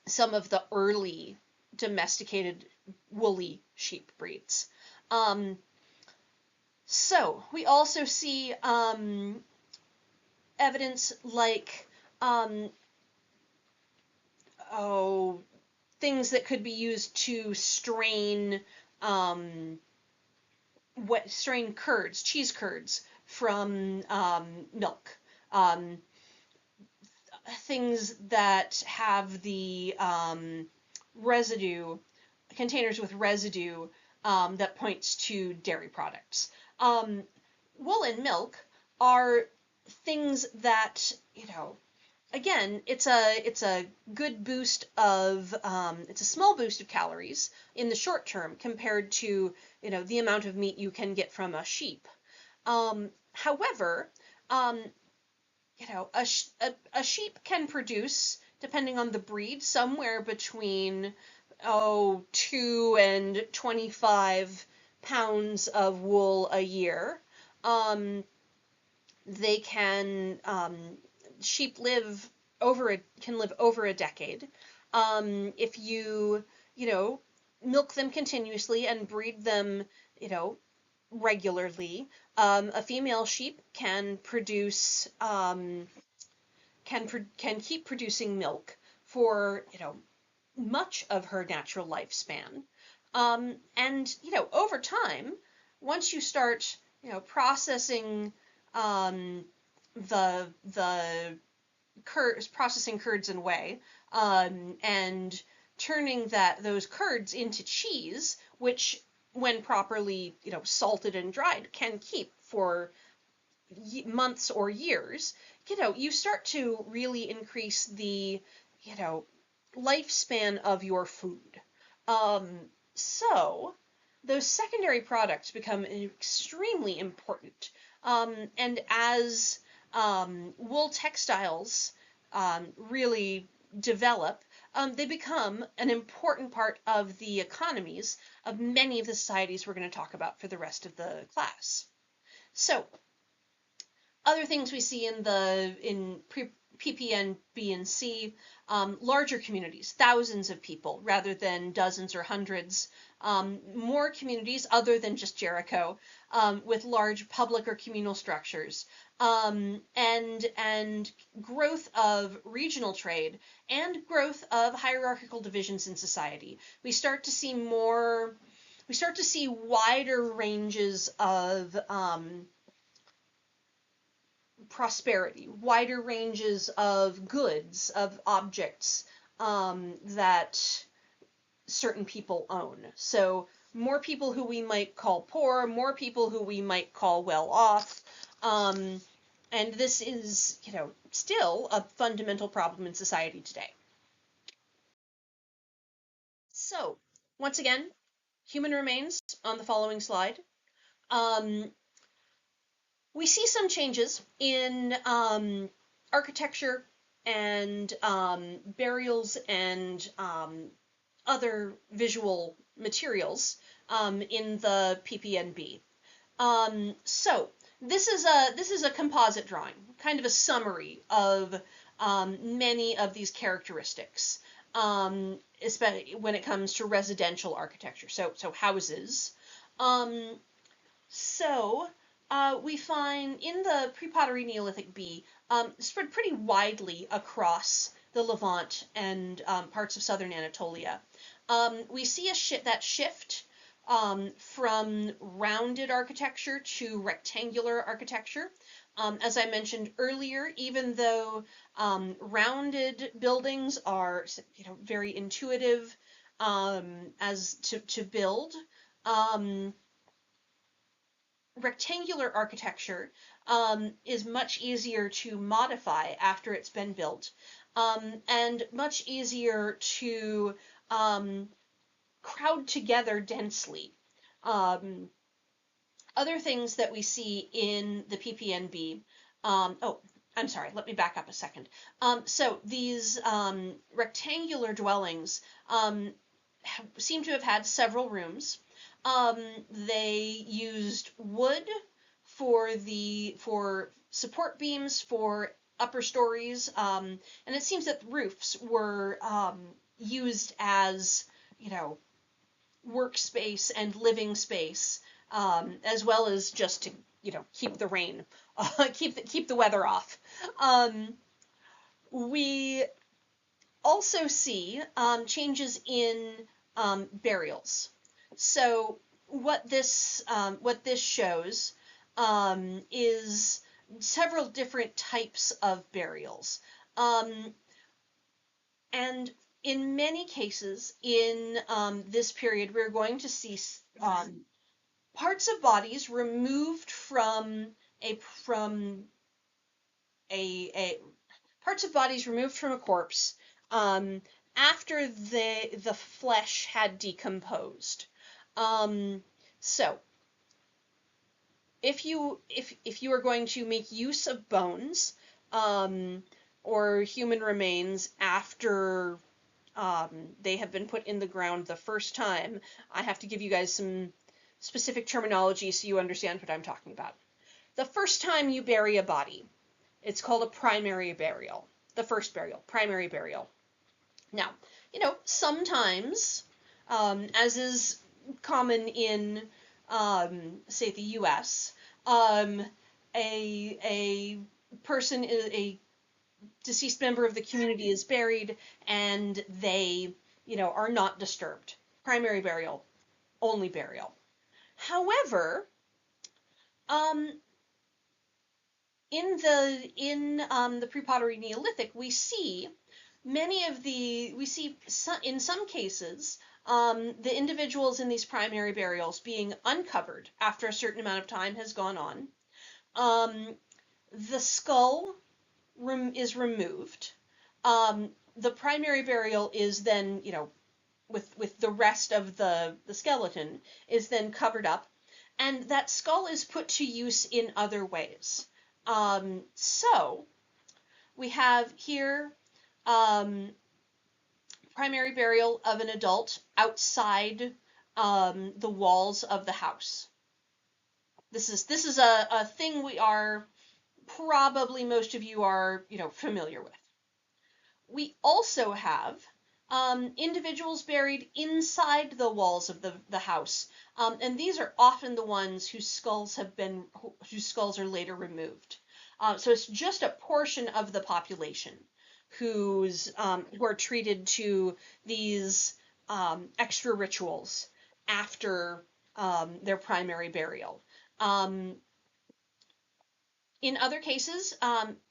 some of the early domesticated woolly sheep breeds. So we also see evidence like things that could be used to strain curds, cheese curds, from milk. Things that have the residue, containers with residue that points to dairy products. Wool and milk are things that, again, it's a good boost of it's a small boost of calories in the short term compared to the amount of meat you can get from a sheep. However, a sheep can produce, depending on the breed, somewhere between 2 and 25 pounds of wool a year. They can sheep can live over a decade. If you milk them continuously and breed them regularly, a female sheep can produce can keep producing milk for much of her natural lifespan. And over time, once you start processing the processing curds and whey, and turning those curds into cheese, which when properly salted and dried can keep for months or years, you start to really increase the lifespan of your food. So those secondary products become extremely important. And as wool textiles really develop, they become an important part of the economies of many of the societies we're going to talk about for the rest of the class. So, other things we see in PPN B and C, larger communities, thousands of people rather than dozens or hundreds, more communities other than just Jericho, with large public or communal structures, and growth of regional trade and growth of hierarchical divisions in society. We start to see wider ranges of prosperity, wider ranges of goods, of objects that certain people own. So more people who we might call poor, more people who we might call well off. And this is, still a fundamental problem in society today. So, once again, human remains on the following slide. We see some changes in architecture and burials and other visual materials in the PPNB. So this is a composite drawing, kind of a summary of many of these characteristics, especially when it comes to residential architecture. So houses. We find in the pre-pottery Neolithic B, spread pretty widely across the Levant and parts of southern Anatolia. We see that shift from rounded architecture to rectangular architecture. As I mentioned earlier, even though rounded buildings are very intuitive as to build, rectangular architecture is much easier to modify after it's been built, and much easier to crowd together densely. Other things that we see in the PPNB, I'm sorry, let me back up a second. So these rectangular dwellings seem to have had several rooms. They used wood for support beams for upper stories, and it seems that roofs were used as workspace and living space, as well as just to keep the rain, keep the weather off. We also see changes in burials. So what this shows is several different types of burials. And in many cases in this period, we're going to see parts of bodies removed from a parts of bodies removed from a corpse after the flesh had decomposed. So if you are going to make use of bones or human remains after they have been put in the ground the first time, I have to give you guys some specific terminology so you understand what I'm talking about. The first time you bury a body, it's called a primary burial. The first burial, primary burial. Now, sometimes, as is common in, say, the U.S., a person, a deceased member of the community is buried, and they, are not disturbed. Primary burial, only burial. However, in the pre-pottery Neolithic, we see in some cases the individuals in these primary burials being uncovered after a certain amount of time has gone on. The skull is removed. The primary burial is then, with the rest of the skeleton is then covered up, and that skull is put to use in other ways. So we have here primary burial of an adult outside the walls of the house. This is a thing we are probably most of you are familiar with. We also have individuals buried inside the walls of the house, and these are often the ones whose skulls are later removed. So it's just a portion of the population who are treated to these extra rituals after their primary burial. In other cases,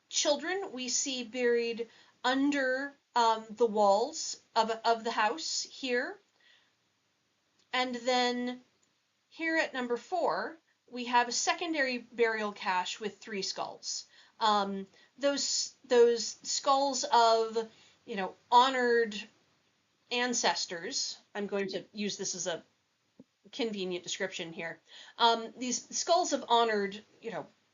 children we see buried under the walls of the house here. And then here at number 4, we have a secondary burial cache with 3 skulls. Those skulls of, honored ancestors. I'm going to use this as a convenient description here. These skulls of honored,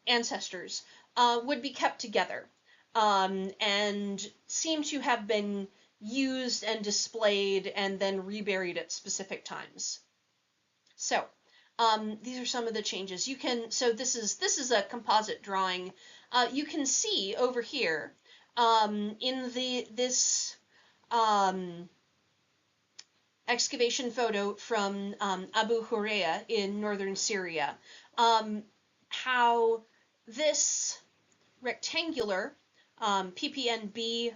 ancestors would be kept together and seem to have been used and displayed and then reburied at specific times. So these are some of the changes. So this is a composite drawing. You can see over here in this excavation photo from Abu Hurayya in northern Syria, how this rectangular PPNB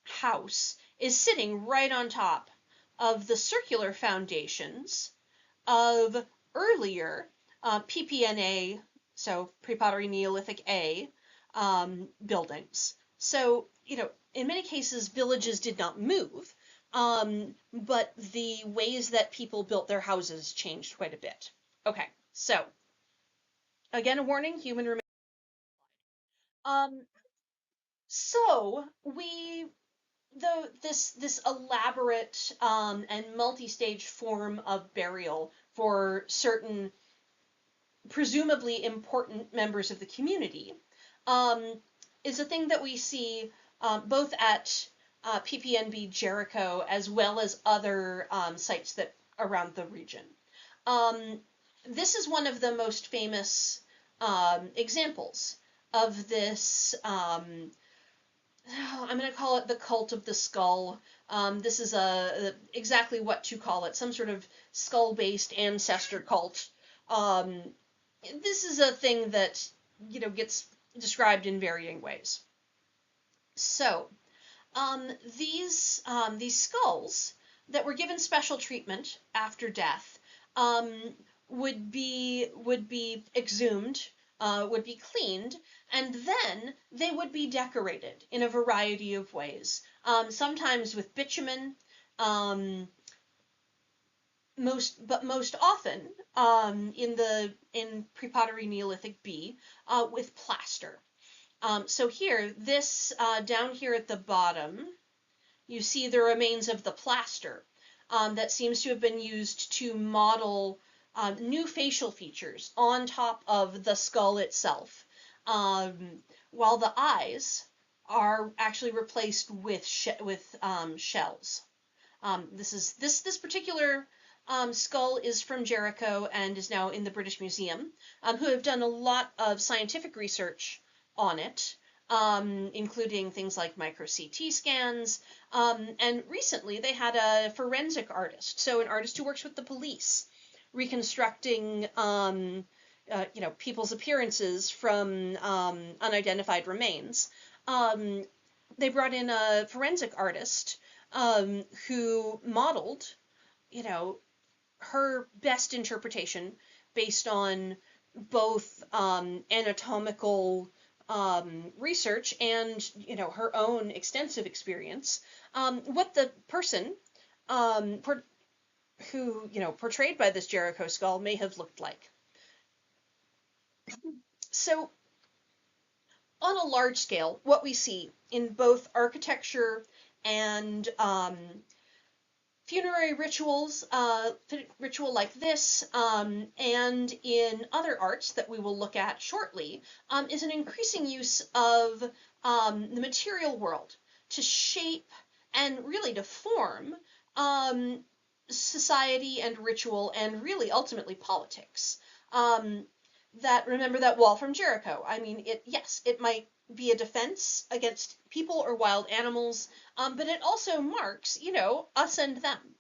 house is sitting right on top of the circular foundations of earlier PPNA, so pre-pottery Neolithic A, buildings. So, in many cases, villages did not move, but the ways that people built their houses changed quite a bit. Okay, so, again, a warning, human remains. So, this elaborate and multi-stage form of burial for certain presumably important members of the community is a thing that we see both at PPNB Jericho as well as other sites that around the region. This is one of the most famous examples of this. I'm going to call it the cult of the skull. This is exactly what to call it, some sort of skull-based ancestor cult. This is a thing that gets described in varying ways. So these skulls that were given special treatment after death would be exhumed would be cleaned, and then they would be decorated in a variety of ways. Sometimes with bitumen, um, most often in pre-pottery Neolithic B, with plaster. So here, this down here at the bottom, you see the remains of the plaster that seems to have been used to model new facial features on top of the skull itself, while the eyes are actually replaced with shells. This particular skull is from Jericho and is now in the British Museum, who have done a lot of scientific research on it, including things like micro CT scans. And recently they had a forensic artist, so an artist who works with the police, reconstructing people's appearances from unidentified remains. They brought in a forensic artist who modeled, her best interpretation based on both anatomical research and her own extensive experience, what the person who portrayed by this Jericho skull may have looked like. So on a large scale, what we see in both architecture and funerary rituals, ritual like this, and in other arts that we will look at shortly, is an increasing use of the material world to shape and really to form society and ritual and really ultimately politics. Remember that wall from Jericho. I mean, it might be a defense against people or wild animals, but it also marks, us and them.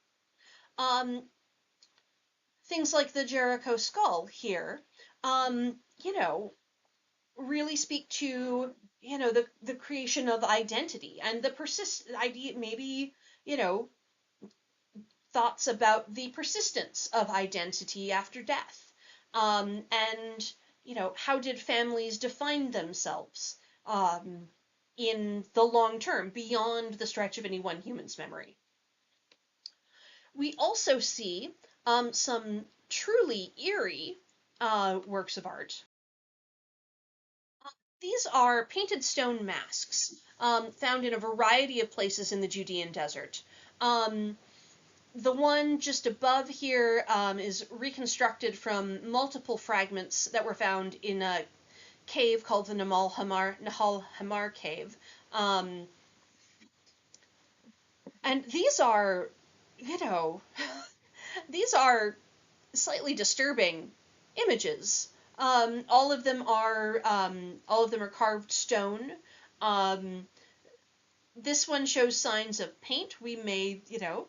Things like the Jericho skull here, really speak to, the creation of identity and the idea, maybe, thoughts about the persistence of identity after death. And, how did families define themselves in the long term, beyond the stretch of any one human's memory? We also see some truly eerie works of art. These are painted stone masks found in a variety of places in the Judean desert. The one just above here is reconstructed from multiple fragments that were found in a cave called the Nahal Hamar cave. And these are, these are slightly disturbing images. All of them are carved stone. This one shows signs of paint. We may, the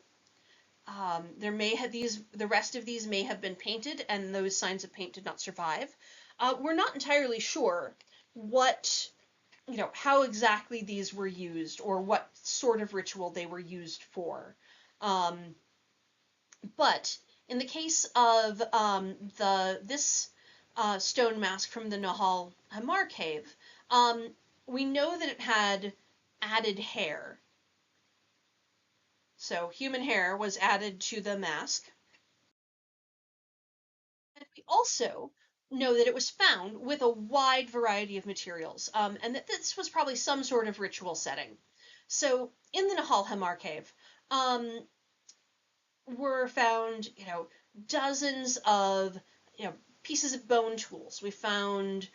rest of these may have been painted, and those signs of paint did not survive. We're not entirely sure how exactly these were used or what sort of ritual they were used for. But in the case of this stone mask from the Nahal Hamar cave, we know that it had added hair. So human hair was added to the mask. And we also know that it was found with a wide variety of materials, and that this was probably some sort of ritual setting. So in the Nahal Hamar cave, were found, dozens of, pieces of bone tools. They found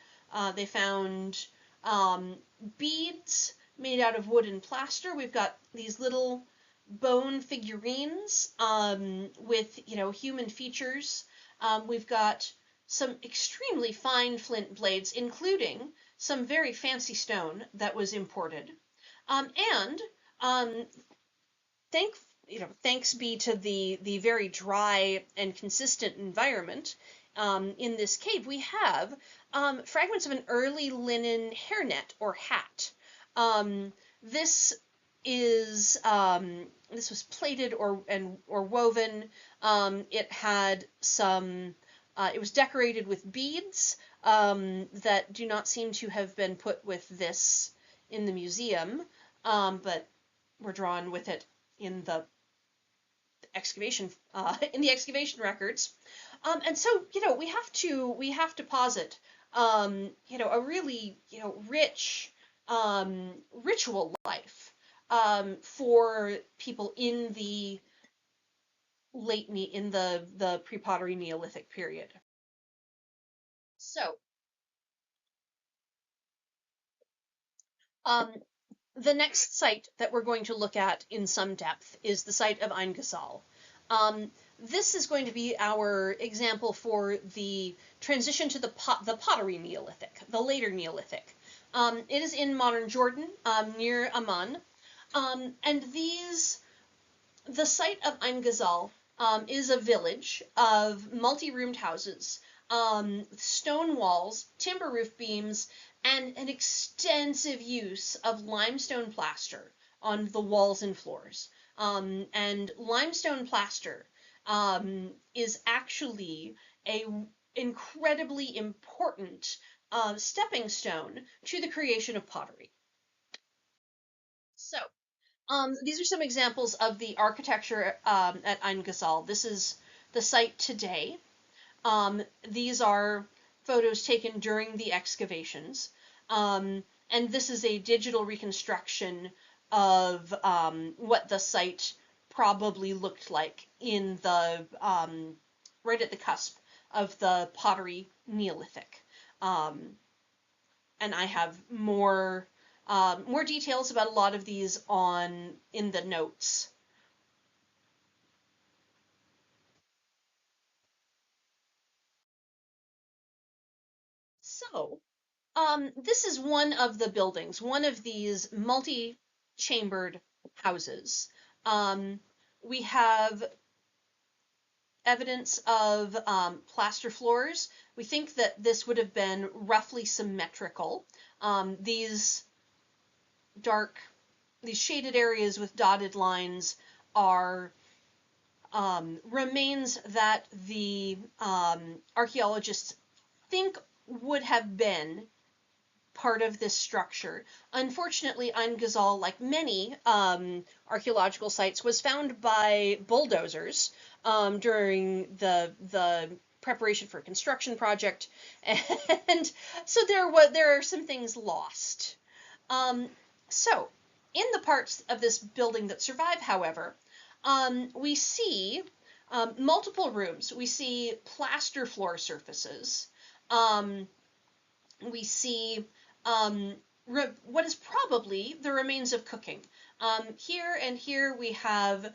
beads made out of wood and plaster. We've got these little bone figurines with, human features. We've got some extremely fine flint blades, including some very fancy stone that was imported. And thanks be to the very dry and consistent environment in this cave, we have fragments of an early linen hairnet or hat. This was plaited or woven. It had some. It was decorated with beads. that do not seem to have been put with this in the museum, but were drawn with it in the excavation records. And so, we have to posit, a really, rich ritual life for people in the in the pre-pottery Neolithic period. So, the next site that we're going to look at in some depth is the site of Ain Ghazal. This is going to be our example for the transition to the pottery Neolithic, the later Neolithic. It is in modern Jordan, near Amman, and the site of Ain Ghazal is a village of multi-roomed houses, stone walls, timber roof beams, and an extensive use of limestone plaster on the walls and floors. And limestone plaster is actually a incredibly important stepping stone to the creation of pottery. So, these are some examples of the architecture at Ain Ghazal. This is the site today. These are photos taken during the excavations. And this is a digital reconstruction of what the site probably looked like in the right at the cusp of the pottery Neolithic. And I have more details about a lot of these in the notes. So, this is one of the buildings, one of these multi-chambered houses. We have evidence of plaster floors. We think that this would have been roughly symmetrical. These shaded areas with dotted lines are remains that the archaeologists think would have been part of this structure. Unfortunately, Ain Ghazal, like many archaeological sites, was found by bulldozers during the preparation for a construction project, and so there are some things lost. So, in the parts of this building that survive, however, we see multiple rooms. We see plaster floor surfaces. We see what is probably the remains of cooking. Here and here we have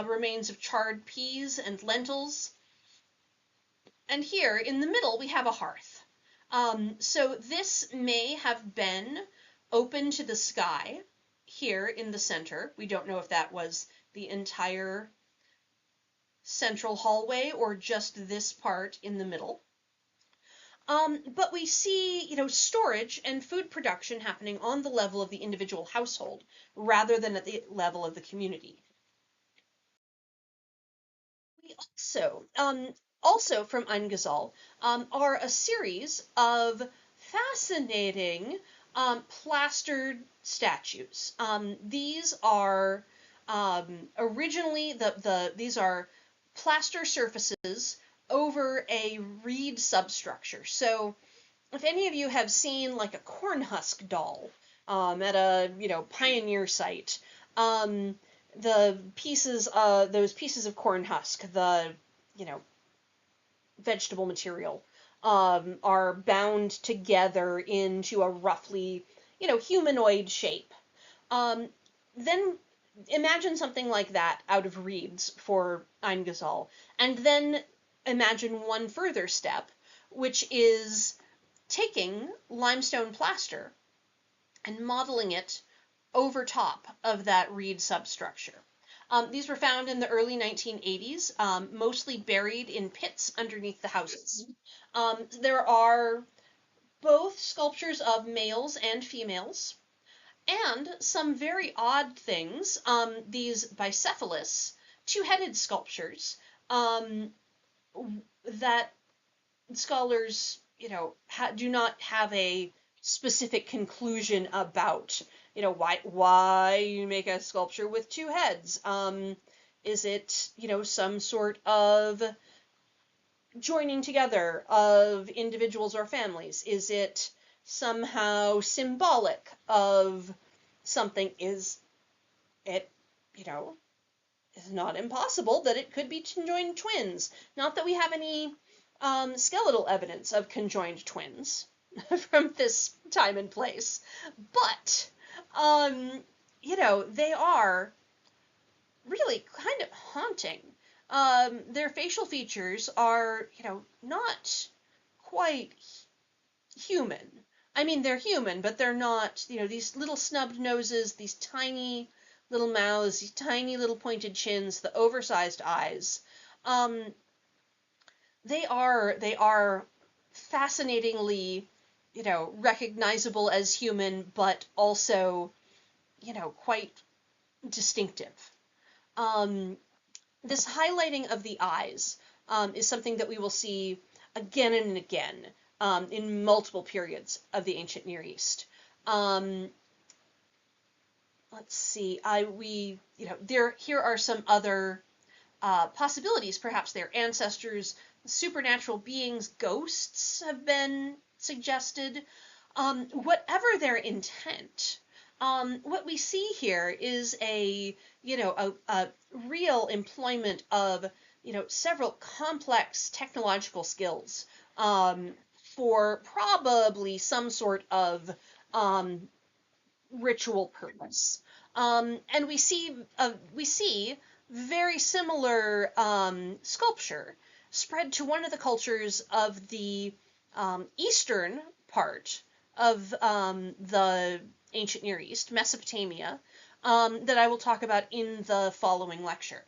remains of charred peas and lentils. And here in the middle we have a hearth. So this may have been open to the sky here in the center. We don't know if that was the entire central hallway or just this part in the middle. But we see, storage and food production happening on the level of the individual household rather than at the level of the community. We also from Ain Ghazal, are a series of fascinating plastered statues. These are originally these are plaster surfaces over a reed substructure. So if any of you have seen like a corn husk doll at a pioneer site, the pieces those pieces of corn husk, the vegetable material, are bound together into a roughly humanoid shape. Then imagine something like that out of reeds for Ain Ghazal, and then imagine one further step, which is taking limestone plaster and modeling it over top of that reed substructure. These were found in the early 1980s, mostly buried in pits underneath the houses. There are both sculptures of males and females, and some very odd things, these bicephalous, two-headed sculptures, that scholars do not have a specific conclusion about, why you make a sculpture with two heads. Is it, some sort of joining together of individuals or families? Is it somehow symbolic of something? Is it, it's not impossible that it could be conjoined twins. Not that we have any skeletal evidence of conjoined twins from this time and place, but they are really kind of haunting. Their facial features are, not quite human. I mean, they're human, but they're not, these little snubbed noses, these tiny little mouths, these tiny little pointed chins, the oversized eyes. They are fascinatingly, recognizable as human, but also, quite distinctive. This highlighting of the eyes is something that we will see again and again in multiple periods of the ancient Near East. Let's see. Here are some other possibilities. Perhaps their ancestors, supernatural beings, ghosts have been suggested. Whatever their intent, what we see here is a real employment of, several complex technological skills for probably some sort of ritual purpose. And we see very similar sculpture spread to one of the cultures of the eastern part of the ancient Near East, Mesopotamia, that I will talk about in the following lecture.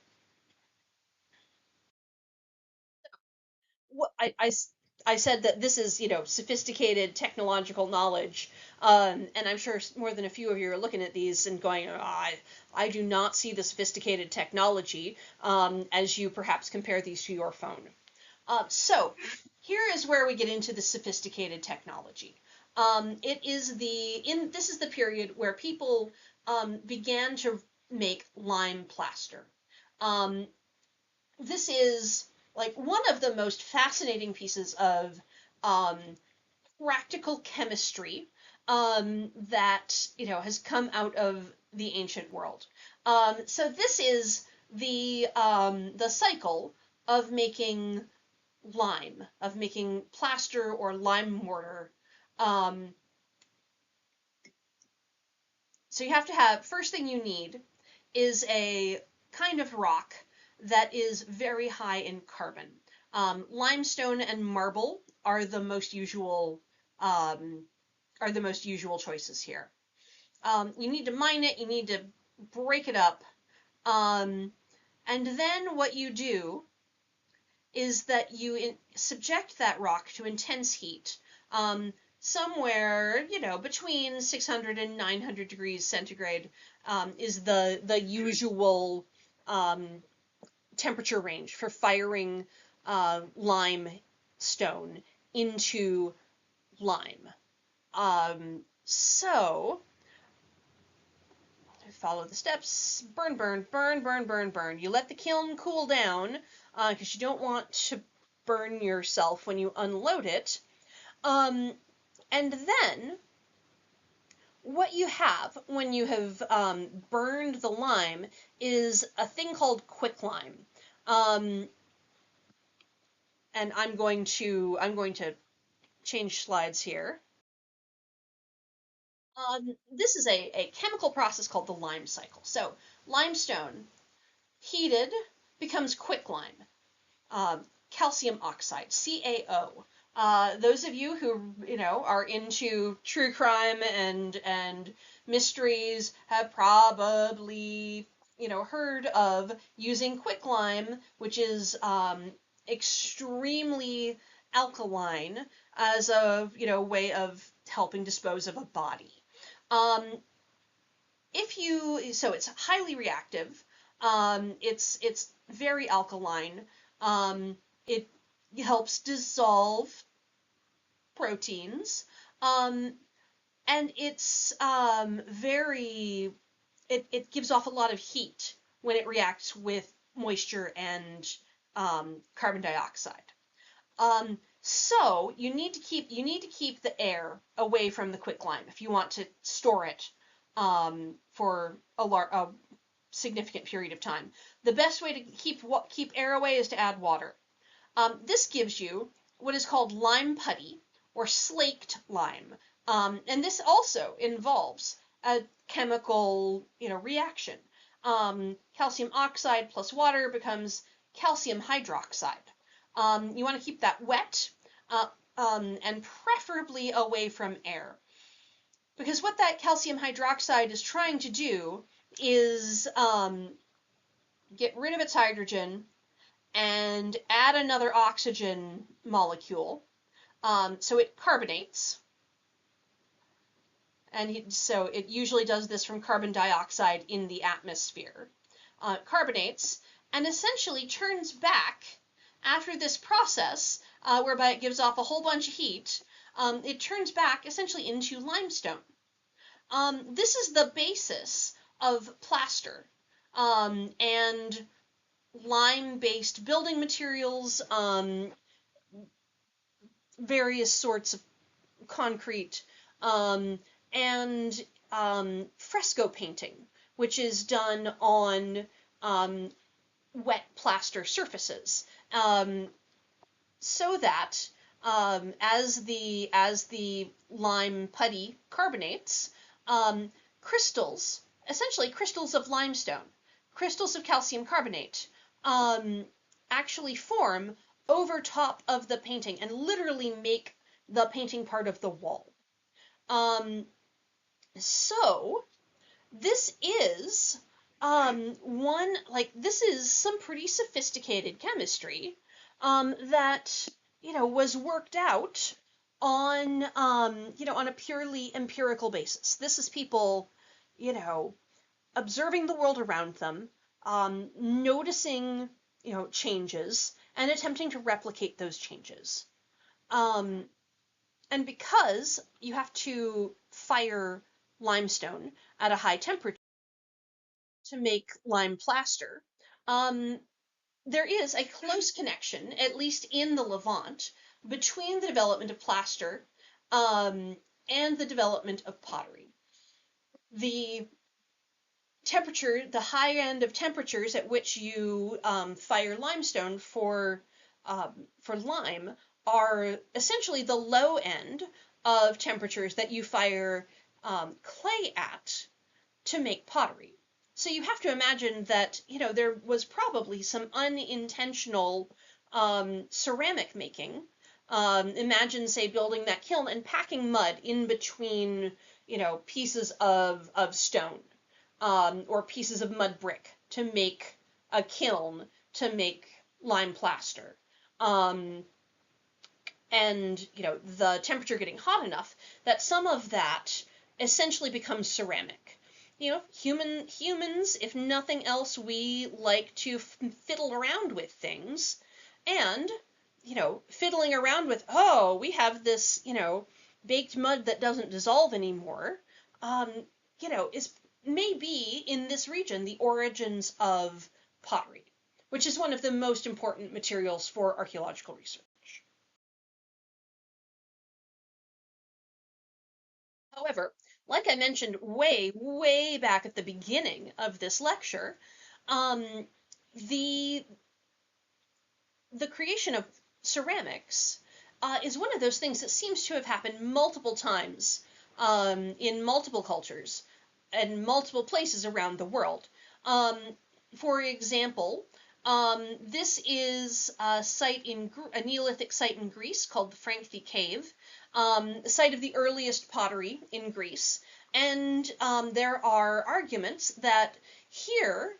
I said that this is, sophisticated technological knowledge, and I'm sure more than a few of you are looking at these and going, I do not see the sophisticated technology, as you perhaps compare these to your phone. So here is where we get into the sophisticated technology. This is the period where people began to make lime plaster. This is like one of the most fascinating pieces of practical chemistry that has come out of the ancient world. So this is the cycle of making lime, of making plaster or lime mortar. So you have to have, first thing you need is a kind of rock that is very high in carbon. Limestone and marble are the most usual choices here. You need to mine it. You need to break it up, and then what you do is that you subject that rock to intense heat. Somewhere, between 600 and 900 degrees centigrade is the usual temperature range for firing limestone into lime. So follow the steps. Burn, burn, burn, burn, burn, burn. You let the kiln cool down because you don't want to burn yourself when you unload it. And then what you have when you have burned the lime is a thing called quicklime. And I'm going to change slides here. This is a chemical process called the lime cycle. So limestone heated becomes quicklime, calcium oxide, CaO. Those of you who are into true crime and mysteries have probably heard of using quicklime, which is extremely alkaline, as a way of helping dispose of a body. So it's highly reactive. It's very alkaline. It helps dissolve proteins, and it's it gives off a lot of heat when it reacts with moisture and carbon dioxide. So you need to keep the air away from the quicklime if you want to store it for a significant period of time. The best way to keep air away is to add water. This gives you what is called lime putty or slaked lime, and this also involves a chemical reaction. Calcium oxide plus water becomes calcium hydroxide. You want to keep that wet and preferably away from air, because what that calcium hydroxide is trying to do is get rid of its hydrogen and add another oxygen molecule. So it carbonates, and so it usually does this from carbon dioxide in the atmosphere. Carbonates and essentially turns back after this process, whereby it gives off a whole bunch of heat. It turns back essentially into limestone. This is the basis of plaster and lime-based building materials, various sorts of concrete, and fresco painting, which is done on wet plaster surfaces, so that as the lime putty carbonates, essentially crystals of limestone, crystals of calcium carbonate, actually form over top of the painting and literally make the painting part of the wall. So this is this is some pretty sophisticated chemistry that was worked out on on a purely empirical basis. This is people observing the world around them, noticing changes and attempting to replicate those changes. And because you have to fire limestone at a high temperature to make lime plaster, there is a close connection, at least in the Levant, between the development of plaster and the development of pottery. The high end of temperatures at which you fire limestone for lime are essentially the low end of temperatures that you fire clay at to make pottery. So you have to imagine that there was probably some unintentional ceramic making. Imagine, say, building that kiln and packing mud in between pieces of stone or pieces of mud brick to make a kiln to make lime plaster. And the temperature getting hot enough that some of that essentially becomes ceramic. Humans, if nothing else, we like to fiddle around with things, and fiddling around with, we have this baked mud that doesn't dissolve anymore, is maybe in this region the origins of pottery, which is one of the most important materials for archaeological research. However, like I mentioned way, way back at the beginning of this lecture, the creation of ceramics is one of those things that seems to have happened multiple times in multiple cultures and multiple places around the world. For example, this is a Neolithic site in Greece called the Frankthi Cave, the site of the earliest pottery in Greece. And there are arguments that here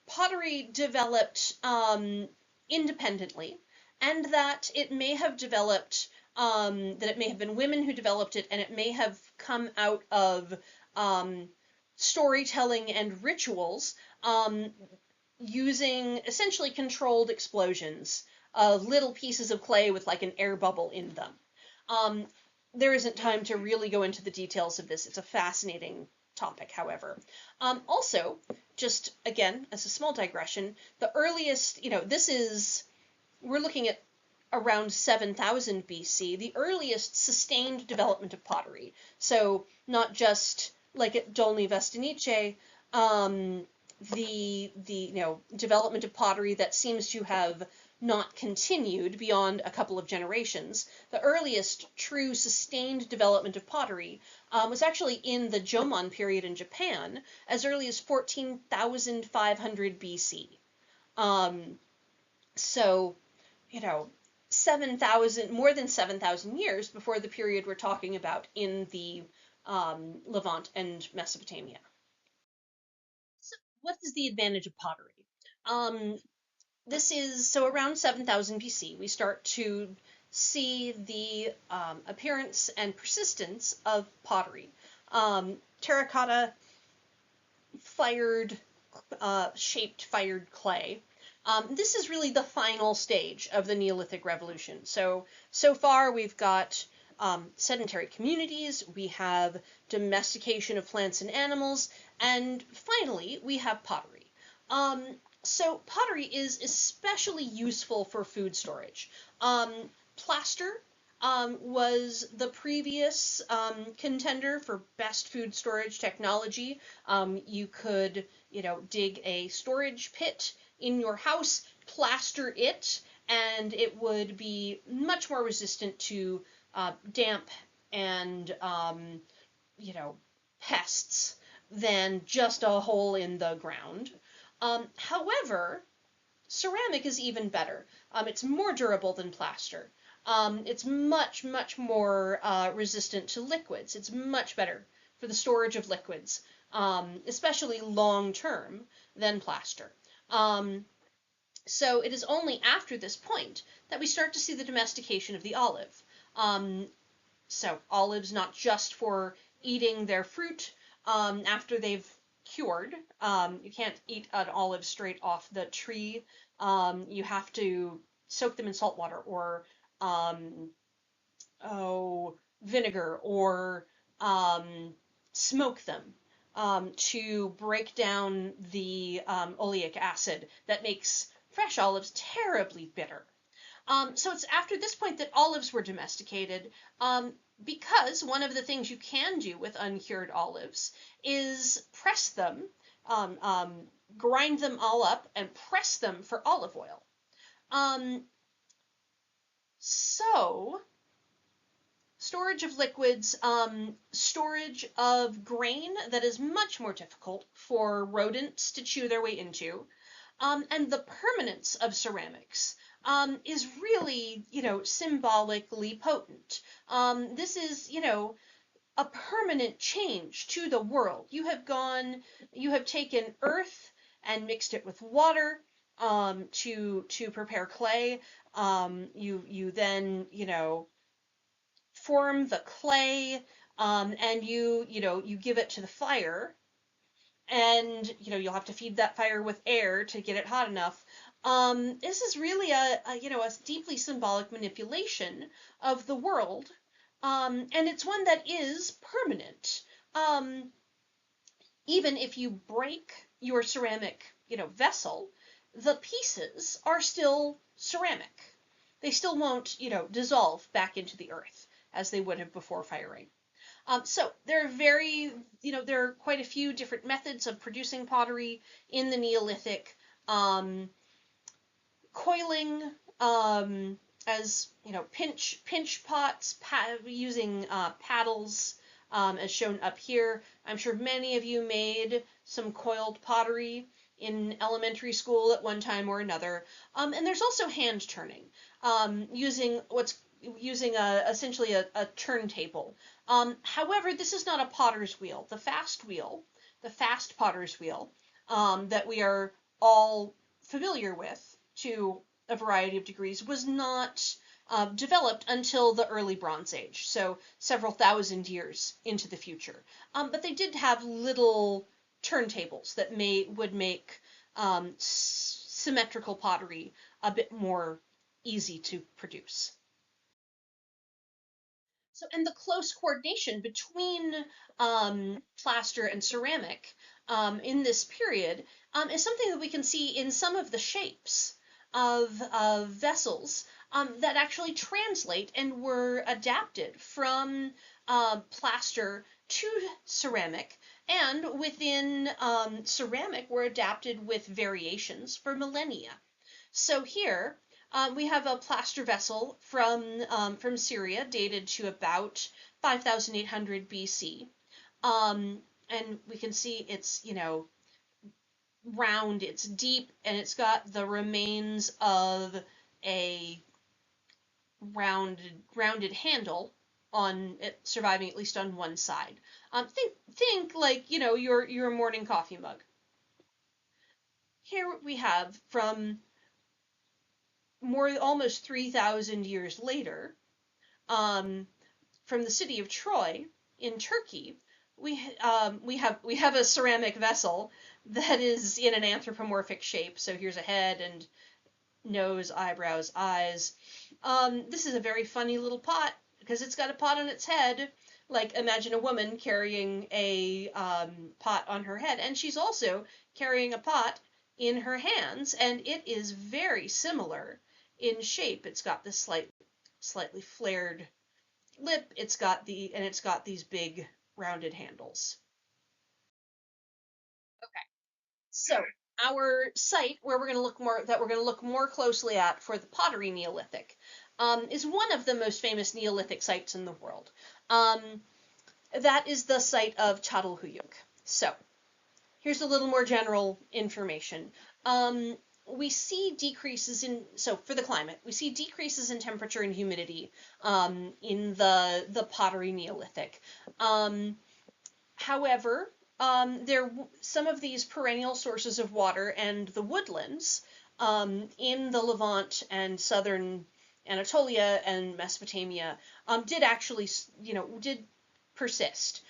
pottery developed independently, and that it may have developed, that it may have been women who developed it, and it may have come out of storytelling and rituals using essentially controlled explosions of little pieces of clay with like an air bubble in them. there isn't time to really go into the details of this. It's a fascinating topic, however. Also, just again, as a small digression, the earliest, we're looking at around 7000 BC, the earliest sustained development of pottery. So not just like at Dolní Věstonice, the development of pottery that seems to have not continued beyond a couple of generations. The earliest true sustained development of pottery was actually in the Jomon period in Japan, as early as 14,500 BC. So, more than 7,000 years before the period we're talking about in the Levant and Mesopotamia. So what is the advantage of pottery? This is, so around 7000 BC, we start to see the appearance and persistence of pottery. Terracotta shaped fired clay. This is really the final stage of the Neolithic Revolution. So far we've got sedentary communities, we have domestication of plants and animals, and finally we have pottery. So pottery is especially useful for food storage. Plaster was the previous contender for best food storage technology. You could, dig a storage pit in your house, plaster it, and it would be much more resistant to damp and, pests than just a hole in the ground. However, ceramic is even better. It's more durable than plaster. It's much, much more resistant to liquids. It's much better for the storage of liquids, especially long term, than plaster. So it is only after this point that we start to see the domestication of the olive. So olives not just for eating their fruit after they've cured. You can't eat an olive straight off the tree. You have to soak them in salt water or vinegar or smoke them to break down the oleic acid that makes fresh olives terribly bitter. So it's after this point that olives were domesticated, because one of the things you can do with uncured olives is press them, grind them all up and press them for olive oil. So storage of liquids, storage of grain that is much more difficult for rodents to chew their way into, and the permanence of ceramics is really, symbolically potent. This is, a permanent change to the world. You have taken earth and mixed it with water to prepare clay. You then, form the clay, and you give it to the fire, and you'll have to feed that fire with air to get it hot enough. This is really a deeply symbolic manipulation of the world, and it's one that is permanent. Even if you break your ceramic, vessel, the pieces are still ceramic. They still won't, dissolve back into the earth as they would have before firing. So there are quite a few different methods of producing pottery in the Neolithic. Coiling, as pinch pots, using paddles, as shown up here. I'm sure many of you made some coiled pottery in elementary school at one time or another. And there's also hand turning, using essentially a turntable. However, this is not a potter's wheel. The fast potter's wheel, that we are all familiar with to a variety of degrees, was not developed until the early Bronze Age, so several thousand years into the future. But they did have little turntables that would make symmetrical pottery a bit more easy to produce. So And the close coordination between plaster and ceramic in this period is something that we can see in some of the shapes of vessels that actually translate and were adapted from plaster to ceramic, and within ceramic were adapted with variations for millennia. So here we have a plaster vessel from Syria, dated to about 5,800 BC, and we can see it's round, it's deep, and it's got the remains of a rounded handle on it, surviving at least on one side. Think like your morning coffee mug. Here we have from almost 3,000 years later, um, from the city of Troy in Turkey, we have a ceramic vessel that is in an anthropomorphic shape. So here's a head and nose, eyebrows, eyes. This is a very funny little pot because it's got a pot on its head. Like, imagine a woman carrying a pot on her head, and she's also carrying a pot in her hands, and it is very similar in shape. It's got this slightly flared lip. It's got these big rounded handles. Okay, so our site where we're going to look more closely at for the pottery Neolithic is one of the most famous Neolithic sites in the world. That is the site of Çatalhöyük. So here's a little more general information. We see decreases for the climate, we see decreases in temperature and humidity in the pottery Neolithic. However, some of these perennial sources of water and the woodlands in the Levant and southern Anatolia and Mesopotamia did actually, did persist.